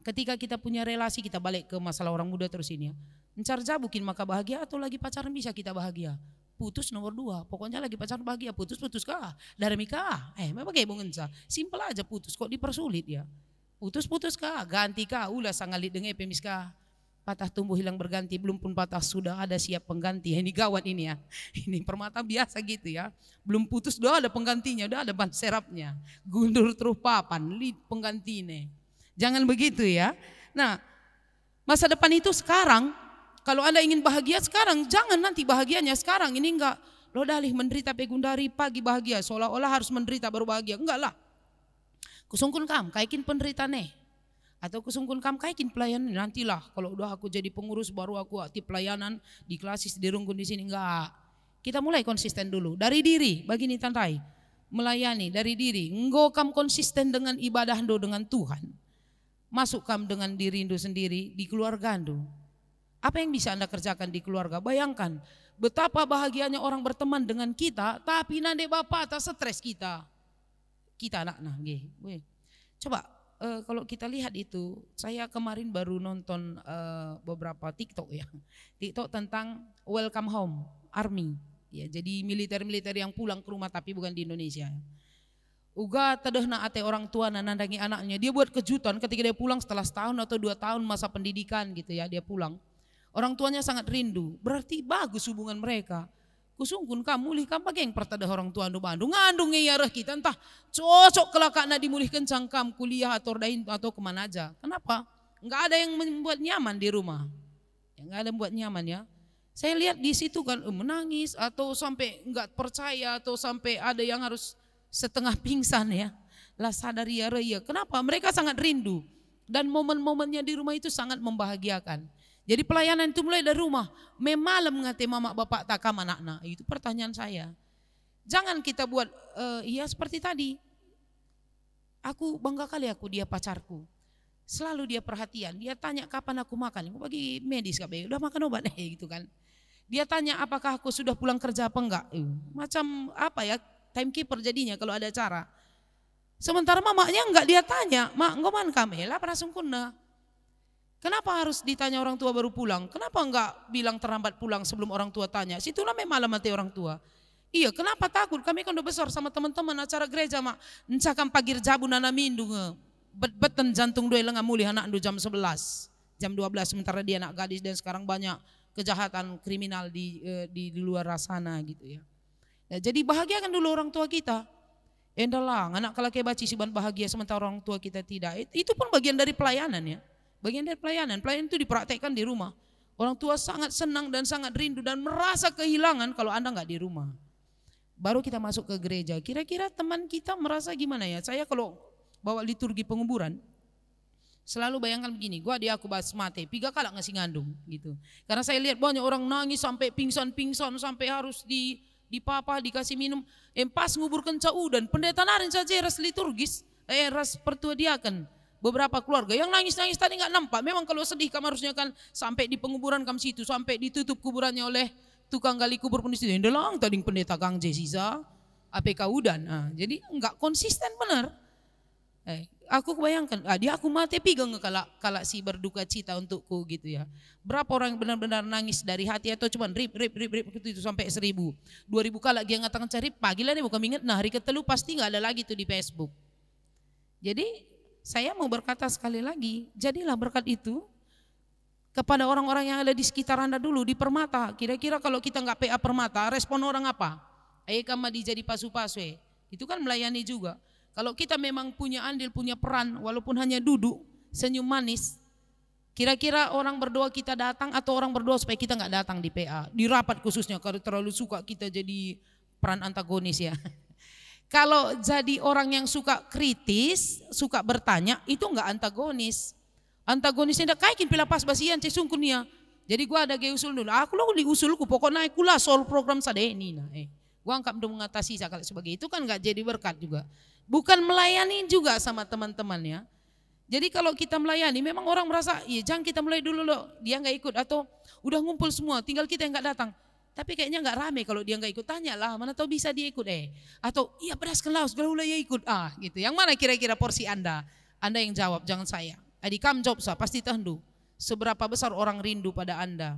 ketika kita punya relasi kita balik ke masalah orang muda terus ini ya? Mencar jabukin maka bahagia atau lagi pacaran bisa kita bahagia? Putus nomor 2, pokoknya lagi pacaran bahagia, putus kah? Dari mikah, memang kayak bungensa, simpel aja putus, kok dipersulit ya? Putus kah, ganti kah, ulah sangalit dengan epemis kah? Patah tumbuh hilang berganti, belum pun patah sudah ada siap pengganti. Ini gawat ini ya, ini permata biasa gitu ya. Belum putus udah ada penggantinya, udah ada ban serapnya, gundur terus papan, lid penggantinya. Jangan begitu ya. Nah, masa depan itu sekarang. Kalau Anda ingin bahagia sekarang, jangan nanti bahagianya sekarang. Ini enggak, lo dalih menderita pegundari pagi bahagia, seolah-olah harus menderita baru bahagia. Enggak lah. Kusungkun kam, kaikin penderita nih. Atau kusungkun kam, kaikin pelayanan. Nantilah kalau udah aku jadi pengurus baru aku aktif pelayanan di klasis di rungkun di sini. Enggak. Kita mulai konsisten dulu. Dari diri, begini tantai. Melayani dari diri. Engkau kam konsisten dengan ibadah ndo dengan Tuhan. Masuk kam dengan diri ndo sendiri di keluarga ndo. Apa yang bisa Anda kerjakan di keluarga? Bayangkan betapa bahagianya orang berteman dengan kita, tapi nande bapak atas stres kita. Kita anak coba kalau kita lihat itu, saya kemarin baru nonton beberapa TikTok ya. TikTok tentang welcome home, army. Ya, jadi militer-militer yang pulang ke rumah tapi bukan di Indonesia. Uga tadehna ate orang tua nandangi anaknya. Dia buat kejutan ketika dia pulang setelah setahun atau 2 tahun masa pendidikan gitu ya, dia pulang. Orang tuanya sangat rindu. Berarti bagus hubungan mereka. Kusungkun kamu mulih kam bageng pertadah orang tua andu Bandung ngandung ya kita entah cocok kelakana dimulih kencang kam kuliah atau dain atau kemana aja. Kenapa? Enggak ada yang membuat nyaman di rumah. Enggak ada yang membuat nyaman ya. Saya lihat di situ kan menangis atau sampai enggak percaya atau sampai ada yang harus setengah pingsan ya. Lah sadar ya raya. Kenapa? Mereka sangat rindu dan momen-momennya di rumah itu sangat membahagiakan. Jadi pelayanan itu mulai dari rumah. Memalam ngate mama bapak takam anak-anak. Itu pertanyaan saya. Jangan kita buat ya seperti tadi. Aku bangga kali dia pacarku. Selalu dia perhatian. Dia tanya kapan aku makan. Aku bagi medis udah makan obat gitu kan. Dia tanya apakah aku sudah pulang kerja apa enggak. Macam apa ya? Timekeeper jadinya kalau ada acara. Sementara mamanya enggak dia tanya, mak ngoman kamela pernah sungkunna. Kenapa harus ditanya orang tua baru pulang? Kenapa enggak bilang terlambat pulang sebelum orang tua tanya? Situlah malam mati orang tua. Iya, kenapa takut? Kami kan udah besar sama teman-teman acara gereja mak. Encakam pagir jabu nana mindu bet-beten jantung dua lengan mulih anak jam 11, jam 12 sementara dia anak gadis dan sekarang banyak kejahatan kriminal di luar sana gitu ya. Nah, jadi bahagiakan dulu orang tua kita. Endalah, anak kalau kayak baci siban bahagia sementara orang tua kita tidak. Itu pun bagian dari pelayanan ya. Bagian dari pelayanan. Pelayanan itu dipraktekkan di rumah. Orang tua sangat senang dan sangat rindu dan merasa kehilangan kalau Anda nggak di rumah. Baru kita masuk ke gereja. Kira-kira teman kita merasa gimana ya? Saya kalau bawa liturgi penguburan, selalu bayangkan begini, aku bahas mati, 3 kali ngasih ngandung gitu. Karena saya lihat banyak orang nangis sampai pingsan-pingsan sampai harus dipapa, dikasih minum. Pas ngubur kencau dan pendeta narin saja ras liturgis, ras pertua diaken. Beberapa keluarga yang nangis-nangis tadi nggak nampak. Memang kalau sedih kamu harusnya kan sampai di penguburan kamu situ, sampai ditutup kuburannya oleh tukang gali kubur pun di situ. Ndelang tadi pendeta Kang Jesisa, APK Udan. Nah, jadi nggak konsisten benar. Aku kebayangkan, dia aku mati pigang kalau si berduka cita untukku gitu ya. Berapa orang yang benar-benar nangis dari hati atau cuma rip itu sampai 1000, 2000 kali dia ngatakan cari pagi lah nih bukan ingat. Nah hari ketelu pasti nggak ada lagi tuh di Facebook. Jadi saya mau berkata sekali lagi, jadilah berkat itu kepada orang-orang yang ada di sekitar Anda dulu di Permata. Kira-kira kalau kita nggak PA Permata, respon orang apa? Ayo kama dijadi pasu-pasu, itu kan melayani juga. Kalau kita memang punya andil, punya peran, walaupun hanya duduk, senyum manis, kira-kira orang berdoa kita datang atau orang berdoa supaya kita nggak datang di PA, di rapat khususnya kalau terlalu suka kita jadi peran antagonis ya. Kalau jadi orang yang suka kritis, suka bertanya, itu nggak antagonis. Antagonisnya ndak kaikin pila pas basian cesungkunnya. Jadi gua ada usul dulu, aku lo diusulku pokoknya aku lah soal program sadeni nah. Gua angkat udah mengatasi sekali sebagai itu kan nggak jadi berkat juga. Bukan melayani juga sama teman-temannya. Jadi kalau kita melayani memang orang merasa, iya jangan kita mulai dulu loh, dia nggak ikut atau udah ngumpul semua, tinggal kita yang nggak datang. Tapi kayaknya nggak rame kalau dia nggak ikut, tanyalah mana tahu bisa dia ikut atau iya pedas kelaus kalau ya ikut gitu. Yang mana kira-kira porsi Anda? Anda yang jawab, jangan saya. Adik kam jawab pasti tahu seberapa besar orang rindu pada Anda.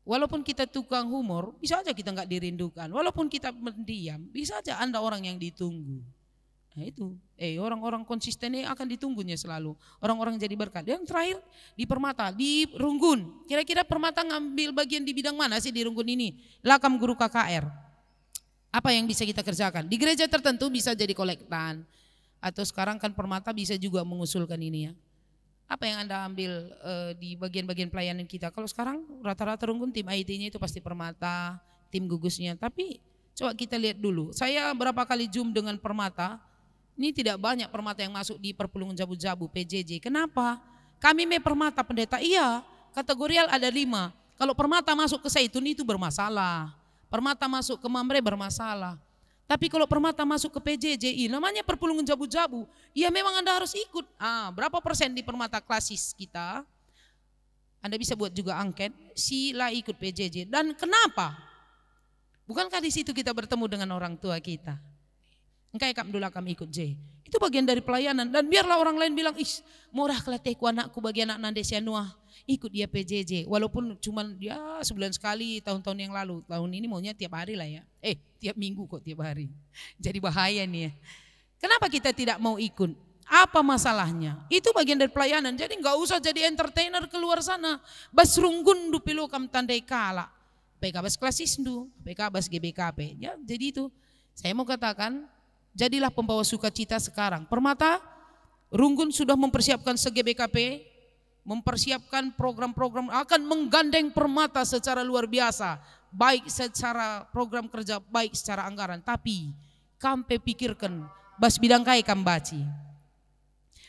Walaupun kita tukang humor, bisa aja kita nggak dirindukan. Walaupun kita mendiam, bisa aja Anda orang yang ditunggu. Nah itu, orang-orang konsisten ini akan ditunggunya selalu. Orang-orang jadi berkat. Yang terakhir di Permata, di Runggun. Kira-kira Permata ngambil bagian di bidang mana sih di Runggun ini? Lakam guru KKR. Apa yang bisa kita kerjakan? Di gereja tertentu bisa jadi kolektan. Atau sekarang kan Permata bisa juga mengusulkan ini ya. Apa yang Anda ambil di bagian-bagian pelayanan kita? Kalau sekarang rata-rata Runggun tim IT-nya itu pasti Permata, tim gugusnya. Tapi coba kita lihat dulu. Saya berapa kali zoom dengan Permata. Ini tidak banyak Permata yang masuk di Perpulungan Jabu-Jabu PJJ. Kenapa? Kami Permata pendeta, iya kategorial ada 5. Kalau Permata masuk ke Zaitun itu bermasalah. Permata masuk ke Mamre bermasalah. Tapi kalau Permata masuk ke PJJ, namanya Perpulungan Jabu-Jabu, ya memang Anda harus ikut. Berapa persen di Permata klasis kita? Anda bisa buat juga angket, sila ikut PJJ. Dan kenapa? Bukankah di situ kita bertemu dengan orang tua kita? Engkau dulu kami ikut J. Itu bagian dari pelayanan. Dan biarlah orang lain bilang, murah kelateku anakku bagi anak Nandesia Nuah. Ikut dia PJJ. Walaupun cuma dia sebulan sekali tahun-tahun yang lalu. Tahun ini maunya tiap hari lah ya. Tiap minggu kok tiap hari. Jadi bahaya nih ya. Kenapa kita tidak mau ikut? Apa masalahnya? Itu bagian dari pelayanan. Jadi nggak usah jadi entertainer keluar sana. Bas runggun du pilu kam tandai kala. PK bas klasis du, PK bas GBKP. Ya, jadi itu. Saya mau katakan, jadilah pembawa sukacita sekarang. Permata, Runggun sudah mempersiapkan se-GBKP, mempersiapkan program-program, akan menggandeng Permata secara luar biasa. Baik secara program kerja, baik secara anggaran. Tapi, kampe pikirkan, bas bidangkai kambaci.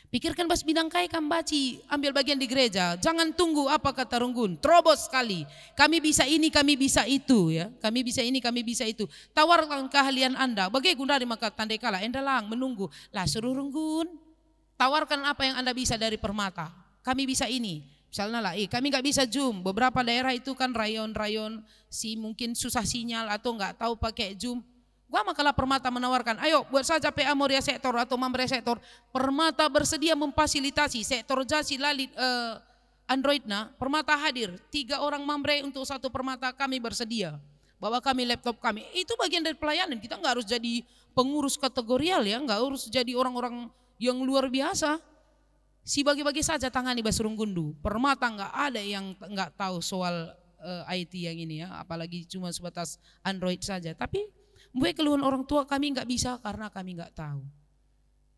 Pikirkan bas bidangkai kambaci, ambil bagian di gereja. Jangan tunggu apa kata Runggun, terobos sekali. Kami bisa ini, kami bisa itu, ya. Kami bisa ini, kami bisa itu. Tawarkan keahlian Anda. Bagaimana maka tandai kala, Anda lang menunggu. Lah suruh Runggun, tawarkan apa yang Anda bisa dari Permata. Kami bisa ini. Misalnya lah, kami nggak bisa Zoom. Beberapa daerah itu kan rayon-rayon mungkin susah sinyal atau nggak tahu pakai Zoom. Gua makalah Permata menawarkan, ayo buat saja PA Moria Sektor atau Mamre Sektor. Permata bersedia memfasilitasi sektor jasi lalit Androidnya. Permata hadir, 3 orang Mamre untuk 1 Permata, kami bersedia. Bawa kami laptop kami. Itu bagian dari pelayanan. Kita nggak harus jadi pengurus kategorial ya, nggak harus jadi orang-orang yang luar biasa. Si bagi-bagi saja tangani Basrung Gundu. Permata nggak ada yang nggak tahu soal IT yang ini ya, apalagi cuma sebatas Android saja. Tapi mulai keluhan orang tua kami nggak bisa karena kami nggak tahu.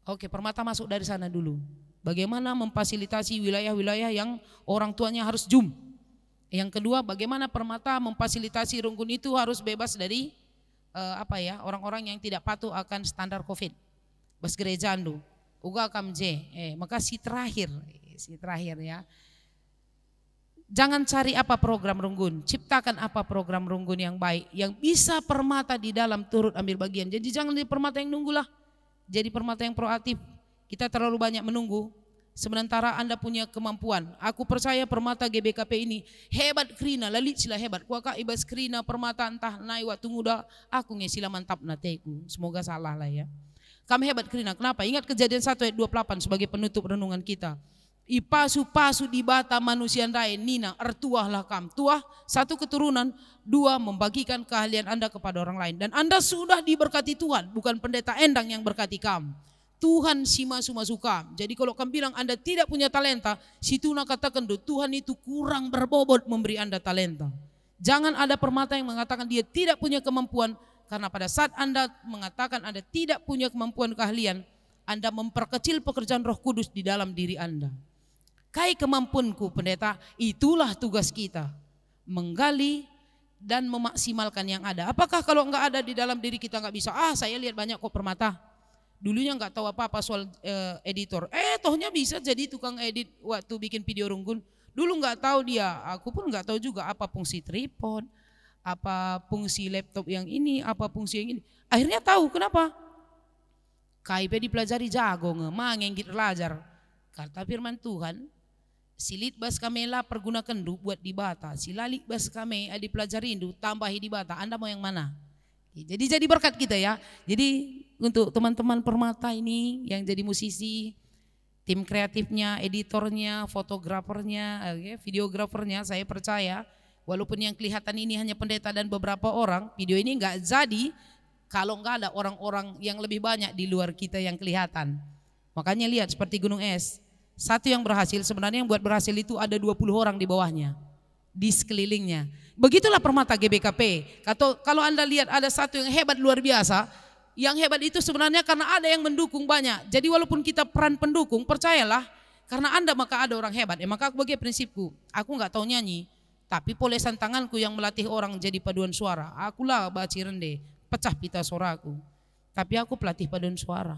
Oke, Permata masuk dari sana dulu. Bagaimana memfasilitasi wilayah-wilayah yang orang tuanya harus Zoom. Yang kedua, bagaimana Permata memfasilitasi Runggun itu harus bebas dari orang-orang yang tidak patuh akan standar COVID. Bas gereja andu, uga kamje. Maka si terakhir ya. Jangan cari apa program Runggun, ciptakan apa program Runggun yang baik, yang bisa Permata di dalam turut ambil bagian. Jadi jangan jadi Permata yang nunggulah, jadi Permata yang proaktif. Kita terlalu banyak menunggu, sementara Anda punya kemampuan. Aku percaya Permata GBKP ini hebat krina, lalit sila hebat. Kuaka ibas krina Permata entah naik waktu muda, aku ngesila mantap nateku. Semoga salah lah ya. Kami hebat krina, kenapa? Ingat kejadian 1 ayat 28 sebagai penutup renungan kita. Ipasu-pasu di bata manusia lain nina ertuahlah kam. Tuah 1 keturunan, 2 membagikan keahlian Anda kepada orang lain. Dan Anda sudah diberkati Tuhan, bukan pendeta Endang yang berkati kam. Tuhan simasu-masukam. Jadi kalau kamu bilang Anda tidak punya talenta, situ nak katakan Tuhan itu kurang berbobot memberi Anda talenta. Jangan ada Permata yang mengatakan dia tidak punya kemampuan, karena pada saat Anda mengatakan Anda tidak punya kemampuan keahlian, Anda memperkecil pekerjaan Roh Kudus di dalam diri Anda. Kai kemampuanku pendeta, itulah tugas kita. Menggali dan memaksimalkan yang ada. Apakah kalau enggak ada di dalam diri kita enggak bisa? Saya lihat banyak kok Permata. Dulunya enggak tahu apa-apa soal editor. Tohnya bisa jadi tukang edit waktu bikin video Runggun. Dulu enggak tahu dia. Aku pun enggak tahu juga apa fungsi tripod, apa fungsi laptop yang ini, apa fungsi yang ini. Akhirnya tahu kenapa? KIP dipelajari jago ngemang belajar. Kata firman Tuhan, silit bas kamela pergunakan buat di bata, silalik bas kame dipelajari tambahi di bata. Anda mau yang mana? Jadi berkat kita ya. Jadi untuk teman-teman Permata ini yang jadi musisi, tim kreatifnya, editornya, fotografernya, videografernya, saya percaya walaupun yang kelihatan ini hanya pendeta dan beberapa orang, video ini enggak jadi kalau enggak ada orang-orang yang lebih banyak di luar kita yang kelihatan. Makanya lihat seperti gunung es. Satu yang berhasil, sebenarnya yang buat berhasil itu ada 20 orang di bawahnya, di sekelilingnya. Begitulah Permata GBKP. Kalau Anda lihat ada satu yang hebat luar biasa, yang hebat itu sebenarnya karena ada yang mendukung banyak. Jadi walaupun kita peran pendukung, percayalah, karena Anda maka ada orang hebat. Maka aku bagi prinsipku, aku enggak tahu nyanyi, tapi polesan tanganku yang melatih orang jadi paduan suara. Akulah baci rende, pecah pita suaraku. Tapi aku pelatih paduan suara.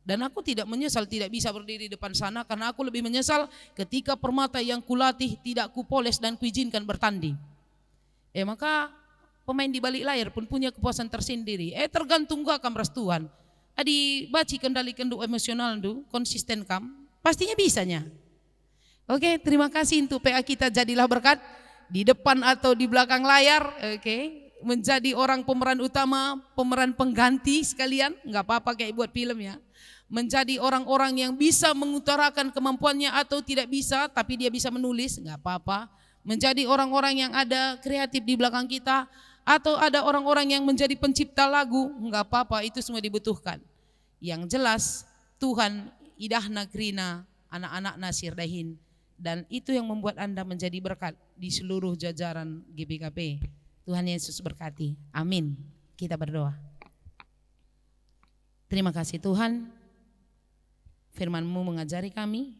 Dan aku tidak menyesal tidak bisa berdiri depan sana, karena aku lebih menyesal ketika Permata yang kulatih tidak kupoles dan kuizinkan bertanding. Maka pemain di balik layar pun punya kepuasan tersendiri. Tergantung gua kam ras Tuhan. Adi baci kendalikan emosional konsisten kam, pastinya bisanya. Oke, terima kasih untuk PA kita, jadilah berkat di depan atau di belakang layar. Oke, menjadi orang pemeran utama, pemeran pengganti sekalian, nggak apa-apa kayak buat film ya. Menjadi orang-orang yang bisa mengutarakan kemampuannya atau tidak bisa, tapi dia bisa menulis, nggak apa-apa. Menjadi orang-orang yang ada kreatif di belakang kita, atau ada orang-orang yang menjadi pencipta lagu, nggak apa-apa, itu semua dibutuhkan. Yang jelas Tuhan idahna krina anak-anak Nasir Dahin, dan itu yang membuat Anda menjadi berkat di seluruh jajaran GBKP. Tuhan Yesus berkati. Amin. Kita berdoa. Terima kasih Tuhan, firman-Mu mengajari kami,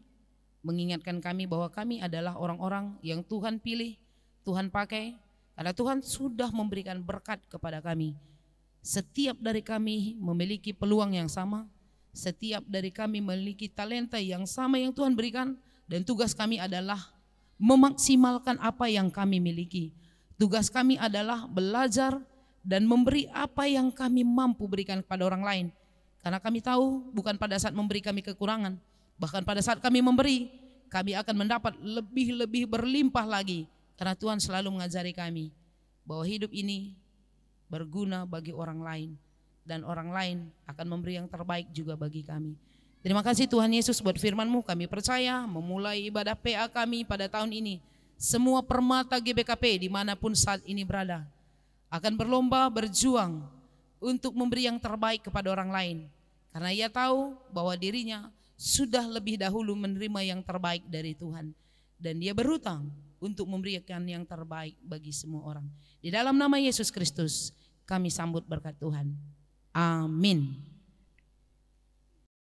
mengingatkan kami bahwa kami adalah orang-orang yang Tuhan pilih, Tuhan pakai, karena Tuhan sudah memberikan berkat kepada kami. Setiap dari kami memiliki peluang yang sama, setiap dari kami memiliki talenta yang sama yang Tuhan berikan, dan tugas kami adalah memaksimalkan apa yang kami miliki. Tugas kami adalah belajar dan memberi apa yang kami mampu berikan kepada orang lain. Karena kami tahu bukan pada saat memberi kami kekurangan, bahkan pada saat kami memberi, kami akan mendapat lebih-lebih berlimpah lagi. Karena Tuhan selalu mengajari kami bahwa hidup ini berguna bagi orang lain, dan orang lain akan memberi yang terbaik juga bagi kami. Terima kasih Tuhan Yesus buat firman-Mu. Kami percaya memulai ibadah PA kami pada tahun ini, semua permata GBKP dimanapun saat ini berada akan berlomba berjuang untuk memberi yang terbaik kepada orang lain. Karena ia tahu bahwa dirinya sudah lebih dahulu menerima yang terbaik dari Tuhan, dan dia berhutang untuk memberikan yang terbaik bagi semua orang. Di dalam nama Yesus Kristus kami sambut berkat Tuhan. Amin.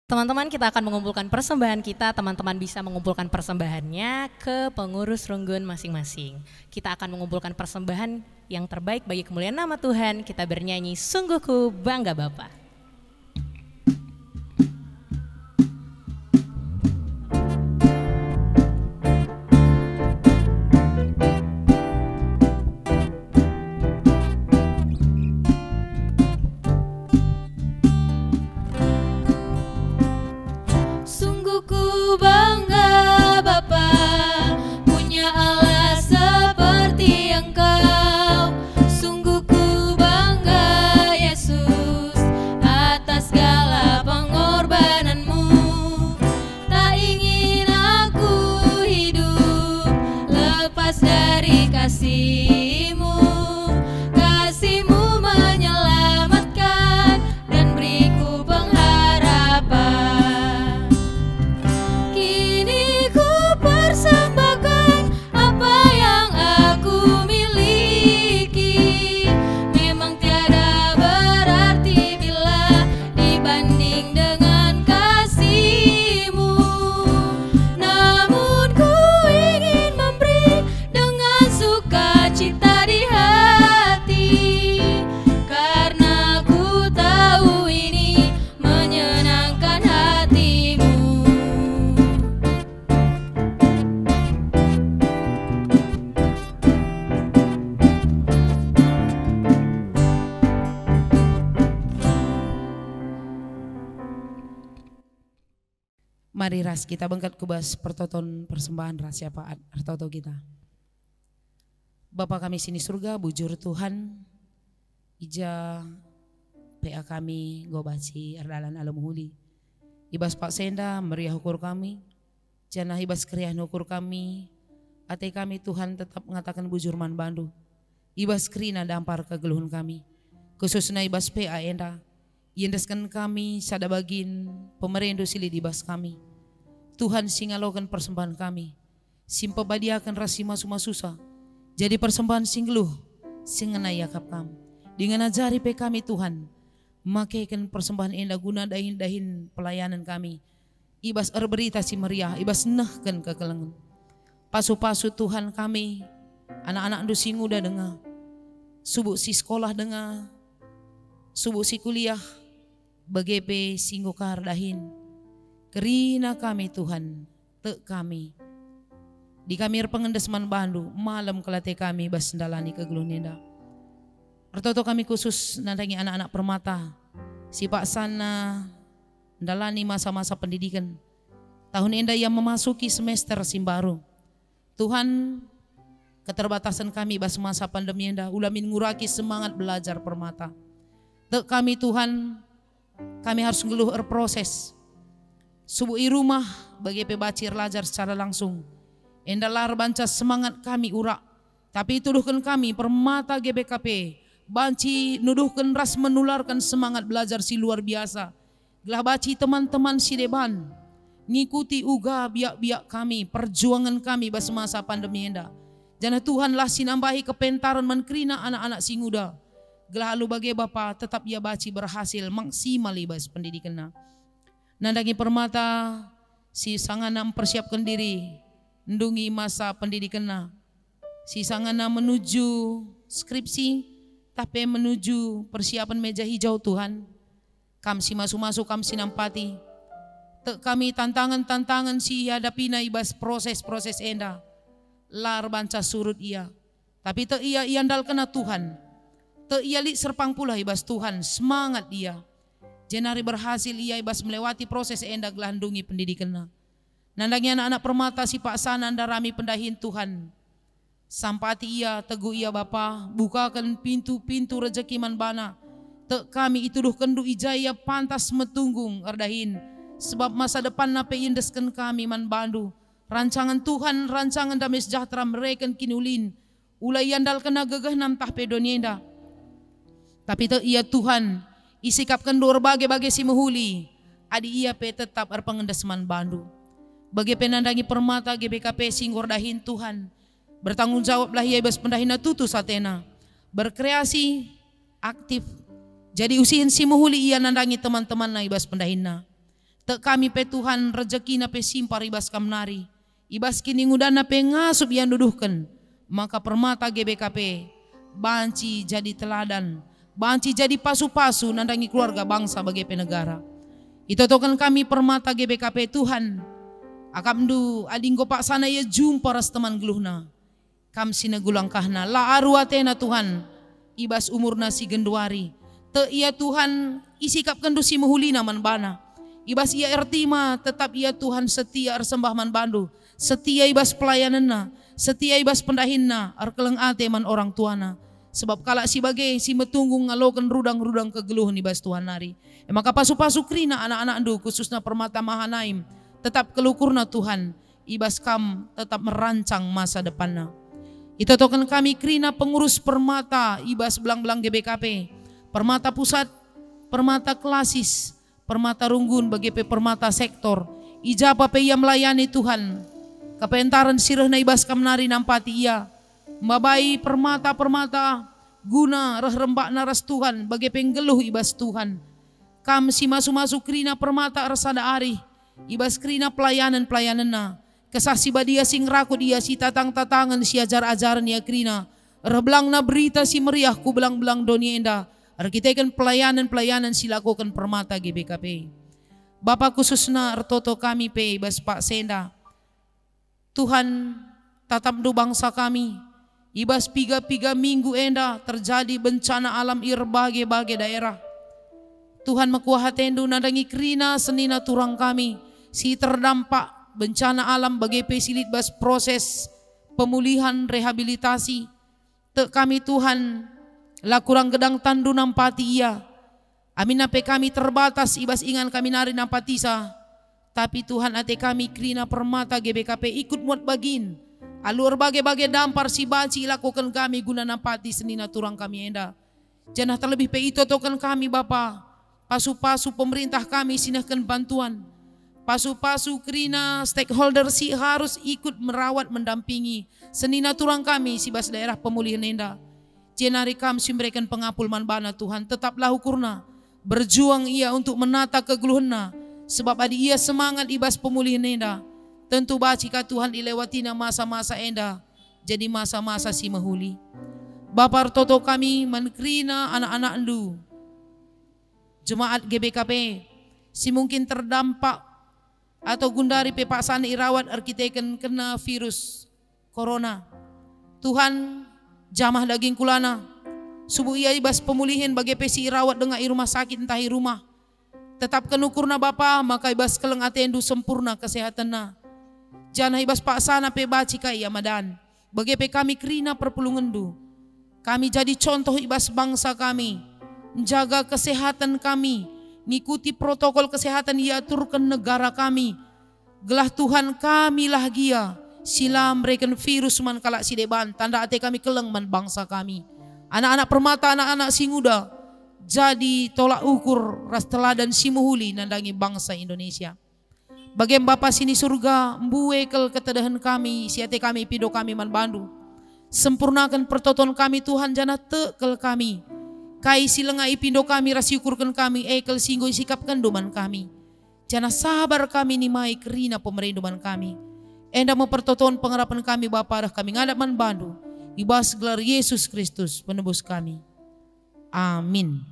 Teman-teman, kita akan mengumpulkan persembahan kita. Teman-teman bisa mengumpulkan persembahannya ke pengurus Renggun masing-masing. Kita akan mengumpulkan persembahan yang terbaik bagi kemuliaan nama Tuhan. Kita bernyanyi Sungguh Ku Bangga Bapa. Mari ras kita bangkat kubas pertoton persembahan rahasia Pak Artoto kita. Bapa kami sini surga, bujur Tuhan, ija PA kami gobaci erdalan alam huli. Ibas Pak Senda meriah ukur kami, janah ibas kriah ukur kami, ate kami Tuhan tetap mengatakan bujur man bandu. Ibas krina dampar kegeluhan kami, khususnya ibas PA enda, yendeskan kami sada bagin pemerintah sili ibas kami. Tuhan singalokan persembahan kami, simpa badiakan rasima suma susah, jadi persembahan singgeluh, singena yakap kami. Dengan ajari pe kami Tuhan, makaikan persembahan indah guna dahin pelayanan kami. Ibas berita si meriah, ibas nahkan kekelengan. Pasu-pasu Tuhan kami, anak-anak ndu si nguda dengar, subuh si sekolah dengar, subuh si kuliah, bagepe singgukar dahin. Kerina kami Tuhan, te kami. Di kami pengendesman bandu, malam kelate kami bas ndalani kegeluh nenda. Artoto kami khusus nandangi anak-anak permata, si Pak Sana ndalani masa-masa pendidikan. Tahun enda yang memasuki semester simbaru. Tuhan, keterbatasan kami bas masa pandemi enda, ulamin nguraki semangat belajar permata. Te kami Tuhan, kami harus ngeluh proses. Subuh i rumah bagi pebacir lajar secara langsung. Endalar banca semangat kami urak. Tapi tuduhkan kami permata GBKP. Banci nuduhkan ras menularkan semangat belajar si luar biasa. Gelah baci teman-teman si deban, ngikuti uga biak-biak kami, perjuangan kami bas masa pandemi enda. Jana Tuhan lah sinambahi kepentaran menkrina anak-anak singuda. Gelah alu bagai Bapa tetap ia baci berhasil maksimal ibas pendidikan. Nandangi permata si sangana mempersiapkan diri, ndungi masa pendidikan. Si sangana menuju skripsi, tapi menuju persiapan meja hijau Tuhan. Kami si masuk-masuk kami si nampati. Kami tantangan-tantangan si hadapina ibas proses-proses enda. Lar banca surut ia. Tapi te ia iandal kena Tuhan. Te ia li serpang pula ibas Tuhan. Semangat dia. Jenari berhasil ia ibas melewati proses enda gelandungi pendidikan. Nandangi anak-anak permata si Pak Sanan darami pendahin Tuhan. Sampati ia, teguh ia Bapa, bukakan pintu-pintu rezeki manbana. Kami ituduh kendu ijaya pantas metunggung erdahin. Sebab masa depan nape indeskan kami manbandu. Rancangan Tuhan, rancangan damai sejahtera mereka kinulin. Ulai yandal kena gegah nam tah pedonienda. Tapi ia Tuhan, isikapkan dua bagai-bagai si mehuli. Adi ia pe tetap erpengendes manbandu. Bagi penandangi permata GBKP singgor dahin Tuhan. Bertanggung jawablah ia ibas pendahina tutu satena. Berkreasi, aktif. Jadi usihin si muhuli ia nandangi teman-teman na ibas pendahina. Tek kami pe Tuhan rezeki na pe simpar ibas kamnari. Ibas kini ngudana pe ngasup yang duduhkan. Maka permata GBKP banci jadi teladan. Banci jadi pasu-pasu nandangi keluarga bangsa bagi penegara. Itu tokan kami permata GBKP Tuhan. Akamdu adinggo pak sana ia jumpa ras teman geluhna. Kam sinagulangkahna la aruatena Tuhan ibas umurna si genduari. Te ia Tuhan isikap kendu si muhulina manbana. Ibas ia ertima tetap ia Tuhan setia ersembah manbandu. Setia ibas pelayananna, setia ibas pendahinna arkeleng ate man orang tuana. Sebab kala si bagai si metunggung ngalokan rudang-rudang kegeluhan ibas Tuhan nari. Maka pasu-pasu krina anak-anak andu khususna permata Mahanaim tetap kelukurna Tuhan. Ibas kam tetap merancang masa depanna. Itu token kami krina pengurus permata ibas belang-belang GBKP, permata pusat, permata klasis, permata runggun bagi permata sektor. Ijapa pe ia melayani Tuhan. Kepentaran sirahna ibas kamnari nampati ia. Mabai permata-permata guna reh rembak naras Tuhan bagi penggeluh ibas Tuhan. Kam si masuk-masuk krina permata rasada ari. Ibas krina pelayanan-pelayananna. Kesah si badia sing rakut dia si tatang-tatangan si ajar-ajaran ya krina. Reblang na berita si meriah ku belang-belang dunia enda. Arkiteken pelayanan-pelayanan si lakukan permata GBKP. Bapak khususna ertoto kami pe ibas Pak Senda. Tuhan tatap du bangsa kami. Ibas piga-piga minggu enda terjadi bencana alam irbagai-bagai daerah. Tuhan makuahatendu nadangi krina senina turang kami. Si terdampak bencana alam bagi pesilit bas proses pemulihan rehabilitasi. Tek kami Tuhan lakurang gedang tandu nampati ia. Amin ape kami terbatas ibas ingan kami nari nampatisa. Tapi Tuhan ate kami krina permata GBKP ikut muat bagin. Alur bagai-bagai dampar si banci lakukan kami guna nampati senina turang kami enda. Janah terlebih pe itu tokan kami Bapa. Pasu-pasu pemerintah kami sinahkan bantuan. Pasu-pasu krina stakeholder si harus ikut merawat mendampingi senina turang kami si bas daerah pemulihan enda. Jenari kami memberikan pengapul manbana Tuhan tetaplah ukurna. Berjuang ia untuk menata kegeluhanna. Sebab adi ia semangat ibas pemulihan enda. Tentu bacika Tuhan dilewatina masa-masa enda. Jadi masa-masa si mahuli. Bapak toto kami menkrina anak-anak endu. Jemaat GBKP si mungkin terdampak atau gundari pepasan irawat arkiteken kena virus corona. Tuhan jamah daging kulana. Subuh ia ibas pemulihan bagi pesi irawat dengan rumah sakit entahi rumah. Tetap kenukurna Bapa maka ibas keleng atendu sempurna kesehatanna. Janah ibas paksana pe bacika ia madan. Bagi pe kami krina perpulungendu. Kami jadi contoh ibas bangsa kami. Menjaga kesehatan kami. Ngikuti protokol kesehatan ia aturkan negara kami. Gelah Tuhan kami lah gia. Sila mereken virus man kalak si deban. Tanda ate kami keleng man bangsa kami. Anak-anak permata, anak-anak singuda. jadi tolak ukur ras teladan simuhuli nandangi bangsa Indonesia. Bagian Bapa sini surga, mbue kel ketedahan kami, siate kami pido kami man bandu. Sempurnakan pertoton kami Tuhan jana tekel kami. Kai silengai pindo kami rasiukurkan kami, ekel singgo sikapkan doman kami. Jana sabar kami nimai kerina pemerinduman kami. Enda mempertoton pengharapan kami Bapa dah kami ngadap man bandu. Ibas gelar Yesus Kristus penebus kami. Amin.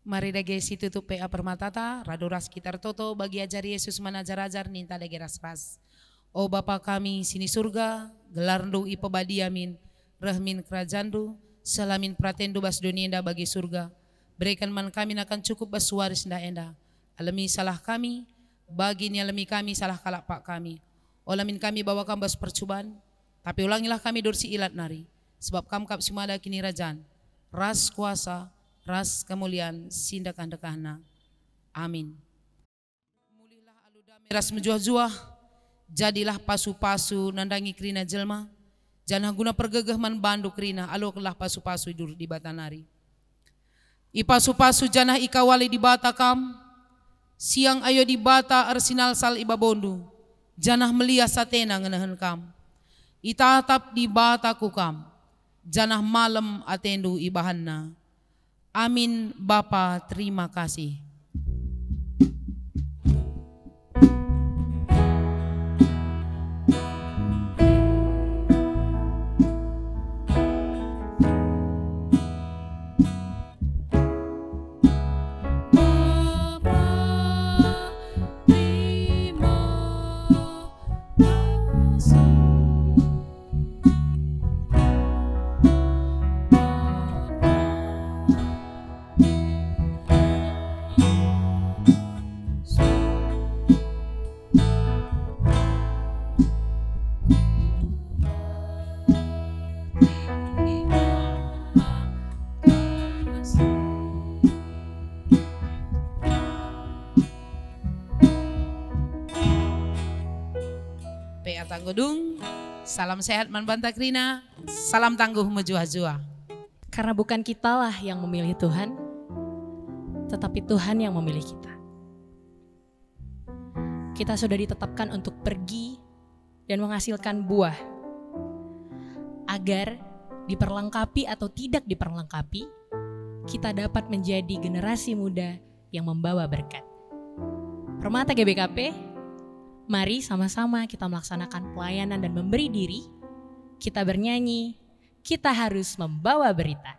Mari dage situ tu PA Permatata, radoras kita toto bagi ajar Yesus manajar-ajar ninta dage ras-ras. O Bapa kami sini surga, gelarndu ipebadiamin, rahmin kerajandu, salamin pratendu bas dunia enda bagi surga. Berikan man kami akan cukup bas waris nda enda. Alami salah kami, bagi ni alami kami salah kalak pak kami. Olamin kami bawa kambas percobaan, tapi ulangilah kami dorsi ilat nari. Sebab kamkap sumada kini rajan, ras kuasa, ras kemuliaan, sindakan dekahna. Amin. Mulihlah aludame ras menjuah-juah, jadilah pasu-pasu nandangi kerina jelma. Jangan guna pergegah man bandu kerina, aloklah pasu-pasu dur di batanari. Ipasu-pasu janah ikawali di bata kam, siang ayo di bata arsenal sal ibabondu. Janah melia satena ngenahan kam. Itatap di bata kukam. Janah malam atendu ibahanna. Amin Bapa, terima kasih. Tangguhdung, salam sehat man bantak rina, salam tangguh menjuah-juah. Karena bukan kitalah yang memilih Tuhan, tetapi Tuhan yang memilih kita. Kita sudah ditetapkan untuk pergi dan menghasilkan buah. Agar diperlengkapi atau tidak diperlengkapi, kita dapat menjadi generasi muda yang membawa berkat. Permata GBKP, mari sama-sama kita melaksanakan pelayanan dan memberi diri. Kita bernyanyi, kita harus membawa berita.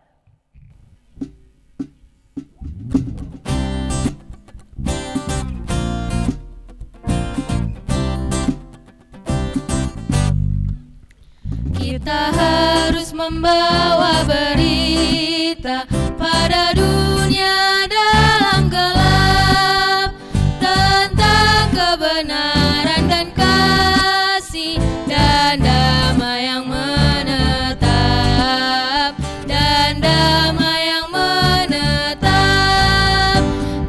Kita harus membawa berita pada dunia dalam gelap tentang kebenaran dan kasih dan damai yang menetap, dan damai yang menetap.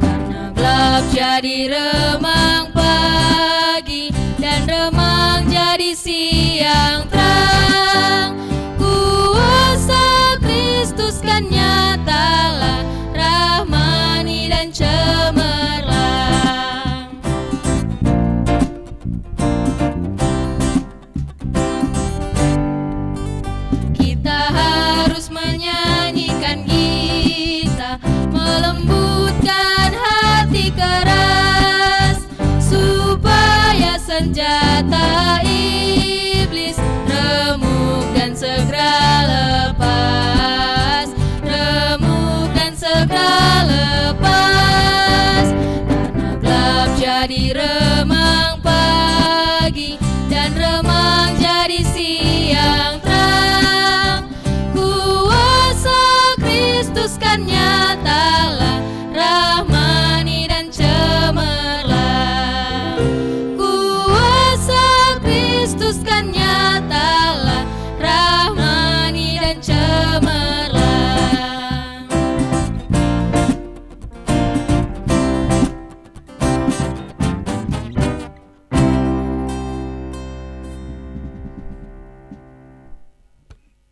Karena gelap jadi remang pagi dan remang jadi siang terang, kuasa Kristus kan nyata.